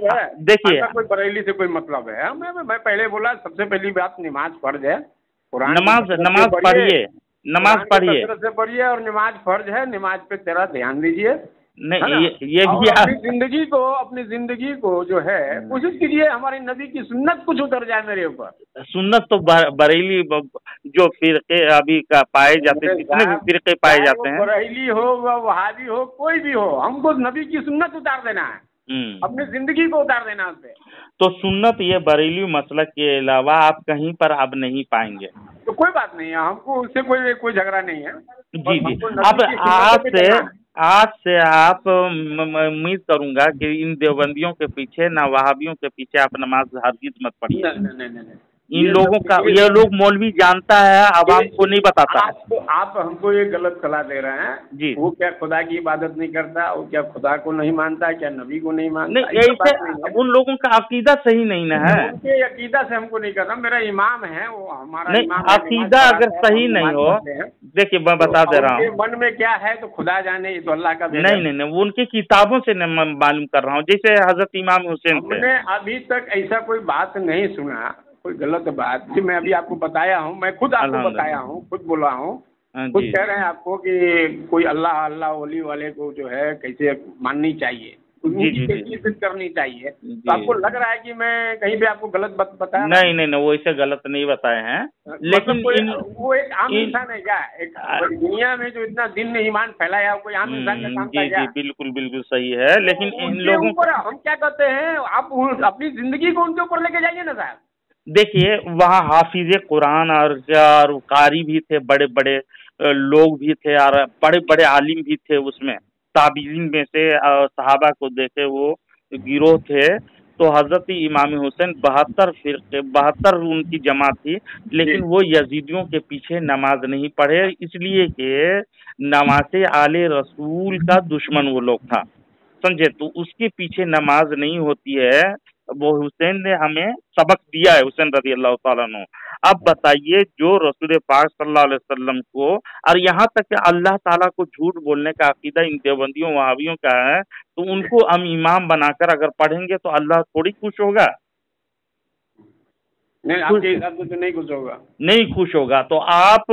देखिए, कोई बरेली से कोई मतलब है? मैं पहले बोला, सबसे पहली बात नमाज फर्ज है, नमाज पढ़िए, नमाज पढ़िए से पढ़िए, और नमाज फर्ज है, नमाज पे तेरा ध्यान दीजिए। नहीं, ये भी अपनी जिंदगी को जो है कोशिश कीजिए हमारे नबी की सुन्नत कुछ उतर जाए मेरे ऊपर। सुन्नत तो बरेली जो फिरके अभी का पाए जाते हैं, कितने भी फिरके पाए जाते हैं, बरेली हो वहाबी हो कोई भी हो, हमको नबी की सुन्नत उतार देना है, अपनी जिंदगी को उतार देना उससे। तो सुन्नत ये बरेली मसलक के अलावा आप कहीं पर अब नहीं पाएंगे। तो कोई बात नहीं है, हमको उससे कोई झगड़ा नहीं है। जी, अब आज से आप उम्मीद करूंगा कि इन देवबंदियों के पीछे, ना वहाबियों के पीछे आप नमाज हरगिज़ मत पढ़िए। नहीं। इन लोगों का, ये लोग मौलवी जानता है, आवाम को नहीं बताता। आप हमको ये गलत सलाह दे रहे हैं जी। वो क्या खुदा की इबादत नहीं करता, वो क्या खुदा को नहीं मानता, क्या नबी को नहीं मानता? नहीं, ऐसे उन लोगों का अकीदा सही नहीं ना है। उनके अकीदा से हमको नहीं करना, मेरा इमाम है वो, हमारा नहीं, अकीदा अगर सही नहीं हो, देखिए मैं बता दे रहा हूँ, मन में क्या है तो खुदा जाने, तो अल्लाह का। नहीं, वो उनकी किताबों से मालूम कर रहा हूँ, जैसे हजरत इमाम हुसैन थे। हमने अभी तक ऐसा कोई बात नहीं सुना, कोई गलत बात। जी, मैं अभी आपको बताया हूँ, मैं खुद आपको बताया हूँ, खुद बोला हूँ कुछ कह रहे हैं आपको कि कोई अल्लाह अल्लाह वली वाले को जो है कैसे माननी चाहिए, उनकी कैसी इज्जत करनी चाहिए। तो आपको लग रहा है कि मैं कहीं पे आपको गलत बताया? नहीं नहीं नहीं, वो ऐसे गलत नहीं बताए हैं, लेकिन वो एक आम इंसान है क्या? एक दुनिया में जो इतना दिन में ईमान फैलाया, कोई आम इंसान का काम था क्या? जी बिल्कुल बिल्कुल सही है, लेकिन इन लोगों को हम क्या कहते हैं, आप अपनी जिंदगी को उनके ऊपर लेके जाइए ना साहब। देखिए वहाँ हाफिज कुरान और कारी भी थे, बड़े बड़े लोग भी थे और बड़े बड़े आलिम भी थे, उसमें ताबीन में से सहाबा को देखे वो गिरोह थे। तो हजरत इमाम हुसैन 72 उनकी जमात थी, लेकिन वो यजीदियों के पीछे नमाज नहीं पढ़े, इसलिए कि नमाज़े आले रसूल का दुश्मन वो लोग था, समझे। तो उसके पीछे नमाज नहीं होती है, वो हुसैन ने हमें सबक दिया है, हुसैन रज़ी अल्लाह ताला अन्हु। अब बताइए, जो रसूल पाक सल्लल्लाहु अलैहि वसल्लम को, और यहाँ तक कि अल्लाह ताला को झूठ बोलने का अकीदा इन देवबंदियों वहाबियों का है, तो उनको हम इमाम बनाकर अगर पढ़ेंगे तो अल्लाह थोड़ी खुश होगा? नहीं, आपके हिसाब से तो नहीं खुश होगा। नहीं खुश होगा। तो आप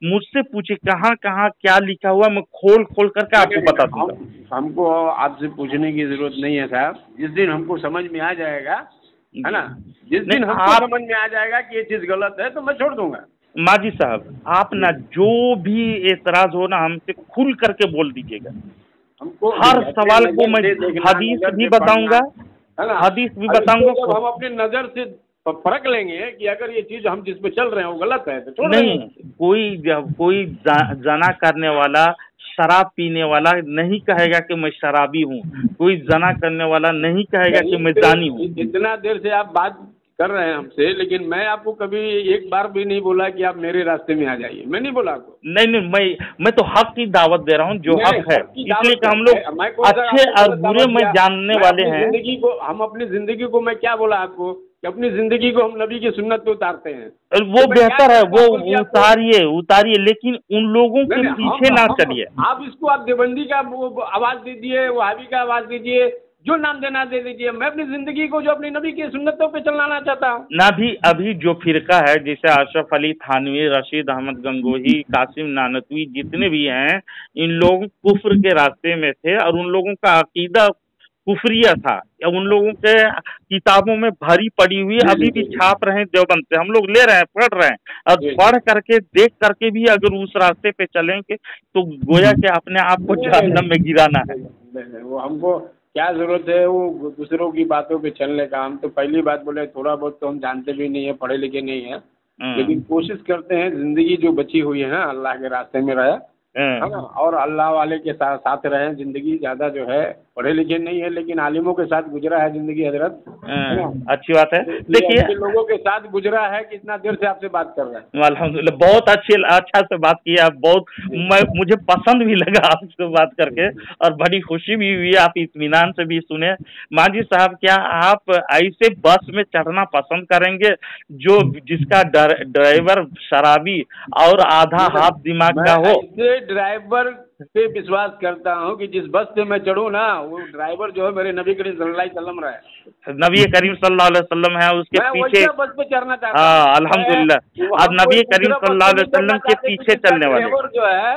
मुझसे पूछिए कहाँ कहाँ क्या लिखा हुआ, मैं खोल खोल करके आपको बता दूंगा। हमको आपसे पूछने की जरूरत नहीं है साहब, जिस दिन हमको समझ में आ जाएगा, है ना, जिस दिन हमको समझ में आ जाएगा कि ये चीज गलत है तो मैं छोड़ दूंगा। माजी साहब, आप ना जो भी एतराज हो ना हमसे खुल करके बोल दीजिएगा। हमको हर सवाल को मैं हदीस भी बताऊंगा, हदीस भी बताऊंगा। हम अपने नजर से फर्क लेंगे कि अगर ये चीज हम जिस पे चल रहे हैं वो गलत है तो छोड़ नहीं। कोई जना करने वाला, शराब पीने वाला नहीं कहेगा कि मैं शराबी हूँ, कोई जना करने वाला नहीं कहेगा कि मैं जानी हूँ। इतना देर से आप बात कर रहे हैं हमसे, लेकिन मैं आपको कभी एक बार भी नहीं बोला कि आप मेरे रास्ते में आ जाइए, मैं नहीं बोला आपको। नहीं, मैं तो हक की दावत दे रहा हूँ, जो हक है, इसलिए कि हम लोग अच्छे और बुरे में जानने वाले हैं। जिंदगी को हम अपनी जिंदगी को, मैं क्या बोला आपको कि अपनी जिंदगी को हम नबी की सुन्नत पे उतारते हैं, वो बेहतर है, वो उतारिए, लेकिन उन लोगों के पीछे ना चलिए। आप इसको आप देवबंदी का आवाज दीजिए, वहाबी का आवाज दीजिए, जो नाम देना दे दीजिए। मैं अपनी जिंदगी को जो अपनी नबी की सुन्नतों पे चलाना चाहता हूँ ना। भी अभी जो फिरका है, जैसे अशरफ अली थानवी, रशीद अहमद गंगोही, कासिम नानतवी, जितने भी हैं, इन लोग कुफ्र के रास्ते में थे और उन लोगों का अकीदा कुफरिया था, उन लोगों के किताबों में भरी पड़ी हुई अभी भी छाप रहे हैं देवबंद से, हम लोग ले रहे हैं, पढ़ रहे हैं, और पढ़ करके देख करके भी अगर उस रास्ते पे चलेंगे तो गोया के अपने आप को जहन्नम में गिराना है। वो हमको क्या जरूरत है वो दूसरों की बातों पे चलने का। हम तो पहली बात बोले, थोड़ा बहुत तो हम जानते भी नहीं है, पढ़े लिखे नहीं है, लेकिन कोशिश करते हैं जिंदगी जो बची हुई है ना अल्लाह के रास्ते में रहे, है ना, और अल्लाह वाले के साथ रहे। जिंदगी ज्यादा जो है पढ़े लिखे नहीं है, लेकिन आलिमों के साथ गुजरा है जिंदगी हजरत। अच्छी बात है। देखिए लोगों के साथ गुजरा है कि इतना देर से आपसे बात कर रहे हैं। अल्हम्दुलिल्लाह, बहुत अच्छा से बात किया, बहुत मुझे पसंद भी लगा आपसे बात करके, और बड़ी खुशी भी हुई, आप इत्मीनान से भी सुने। मांझी साहब, क्या आप ऐसे बस में चढ़ना पसंद करेंगे जो जिसका ड्राइवर शराबी और आधा हाथ दिमाग का हो? ड्राइवर पे विश्वास करता हूँ कि जिस बस से मैं चढ़ूँ ना, वो ड्राइवर जो है मेरे नबी करीम सल्लल्लाहु अलैहि वसल्लम रहे। नबी करीम सल्लल्लाहु अलैहि वसल्लम है, उसके पीछे बस पे चढ़ना चाहता हूँ। हाँ अल्हम्दुलिल्लाह, अब नबी करीम सल्लल्लाहु अलैहि वसल्लम के पीछे चलने वाले जो है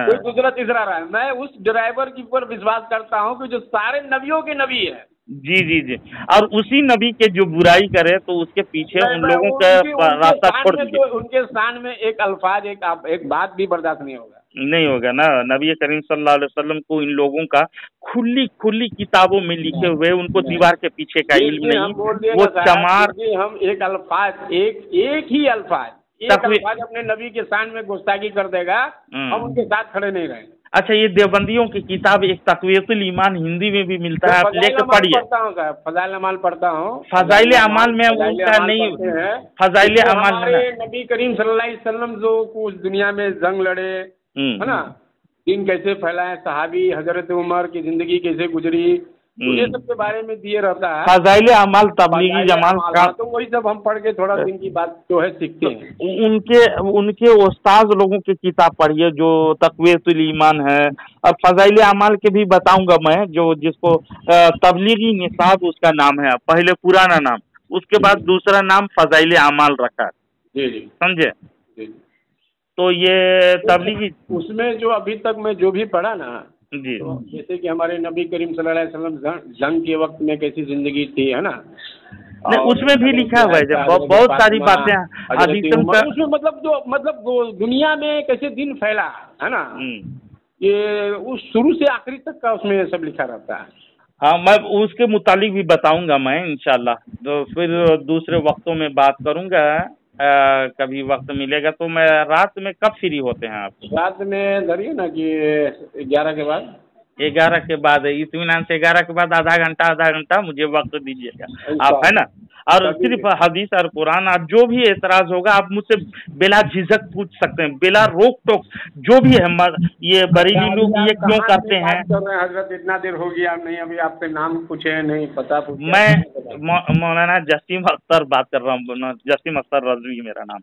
कोई दूसरा तीसरा रहा है, मैं उस ड्राइवर के ऊपर विश्वास करता हूँ कि जो सारे नबियों के नबी है। जी, और उसी नबी के जो बुराई करे तो उसके पीछे उन लोगों का रास्ता छोड़ दीजिए। उनके शान में एक अल्फाज, एक बात भी बर्दाश्त नहीं होगा ना। नबी करीम सल्लल्लाहु अलैहि वसल्लम को इन लोगों का खुली किताबों में लिखे हुए, उनको दीवार के पीछे का इल्म नहीं, वो चमार। हम एक अल्फाज, एक ही अल्फाज अपने नबी के शान में गुस्ताखी कर देगा, हम उनके साथ खड़े नहीं रहेंगे। अच्छा, ये देवबंदियों की किताब एक तक़वियतुल ईमान हिंदी में भी मिलता है, आप लेकर पढ़िए। फज़ाइल अमाल पढ़ता हूँ। फज़ाइल अमाल में उनका नहीं, फज़ाइल अमाल हमारे नबी करीम सल्लल्लाहु अलैहि वसल्लम जो कुछ दुनिया में जंग लड़े, है ना, दिन कैसे फैलाए, सहाबी हजरत उमर की जिंदगी कैसे गुजरी, ये सब के बारे में दिए रहता है। फज़ाइल अमाल, तबलीगी जमाल का, तो वही सब हम पढ़ के थोड़ा दिन की बात जो है सीखते हैं। उनके उस्ताद लोगों की किताब पढ़िए जो तक़वियतुल ईमान है, और फज़ाइल अमाल के भी बताऊंगा मैं, जो जिसको तबलीगी निसाब उसका नाम है, पहले पुराना नाम, उसके बाद दूसरा नाम फज़ाइल अमाल रखा है। जी, समझे। तो ये तबलीगी उसमें जो अभी तक मैं जो भी पढ़ा ना जी, तो जैसे कि हमारे नबी करीम सल्लल्लाहु अलैहि वसल्लम जंग के वक्त में कैसी जिंदगी थी, है ना, नहीं उसमें भी लिखा हुआ है जब बहुत सारी बातें हदीसों का, उसमें मतलब वो दुनिया में कैसे दिन फैला, है ना, ये उस शुरू से आखिरी तक का उसमें सब लिखा रहता है। हाँ मैं उसके मुतालिक भी बताऊंगा मैं इंशाल्लाह। तो फिर दूसरे वक्तों में बात करूंगा। कभी वक्त मिलेगा तो मैं रात में कब फ्री होते हैं आप? रात में धरिए ना कि 11 के बाद। 11 के बाद, इत्मीनान से 11 के बाद आधा घंटा मुझे वक्त दीजिएगा आप, है ना। और सिर्फ हदीस और कुरान, आप जो भी एतराज होगा आप मुझसे बिला झिझक पूछ सकते हैं, बिला रोक टोक, जो भी है। ये बरेली लोग ये क्यों करते हैं? हजरत इतना देर हो गया नहीं, अभी आपसे नाम पूछे नहीं, पता पूछे। मैं मौलाना जसीम अख्तर बात कर रहा हूँ, जसीम अख्तर रजवी मेरा नाम।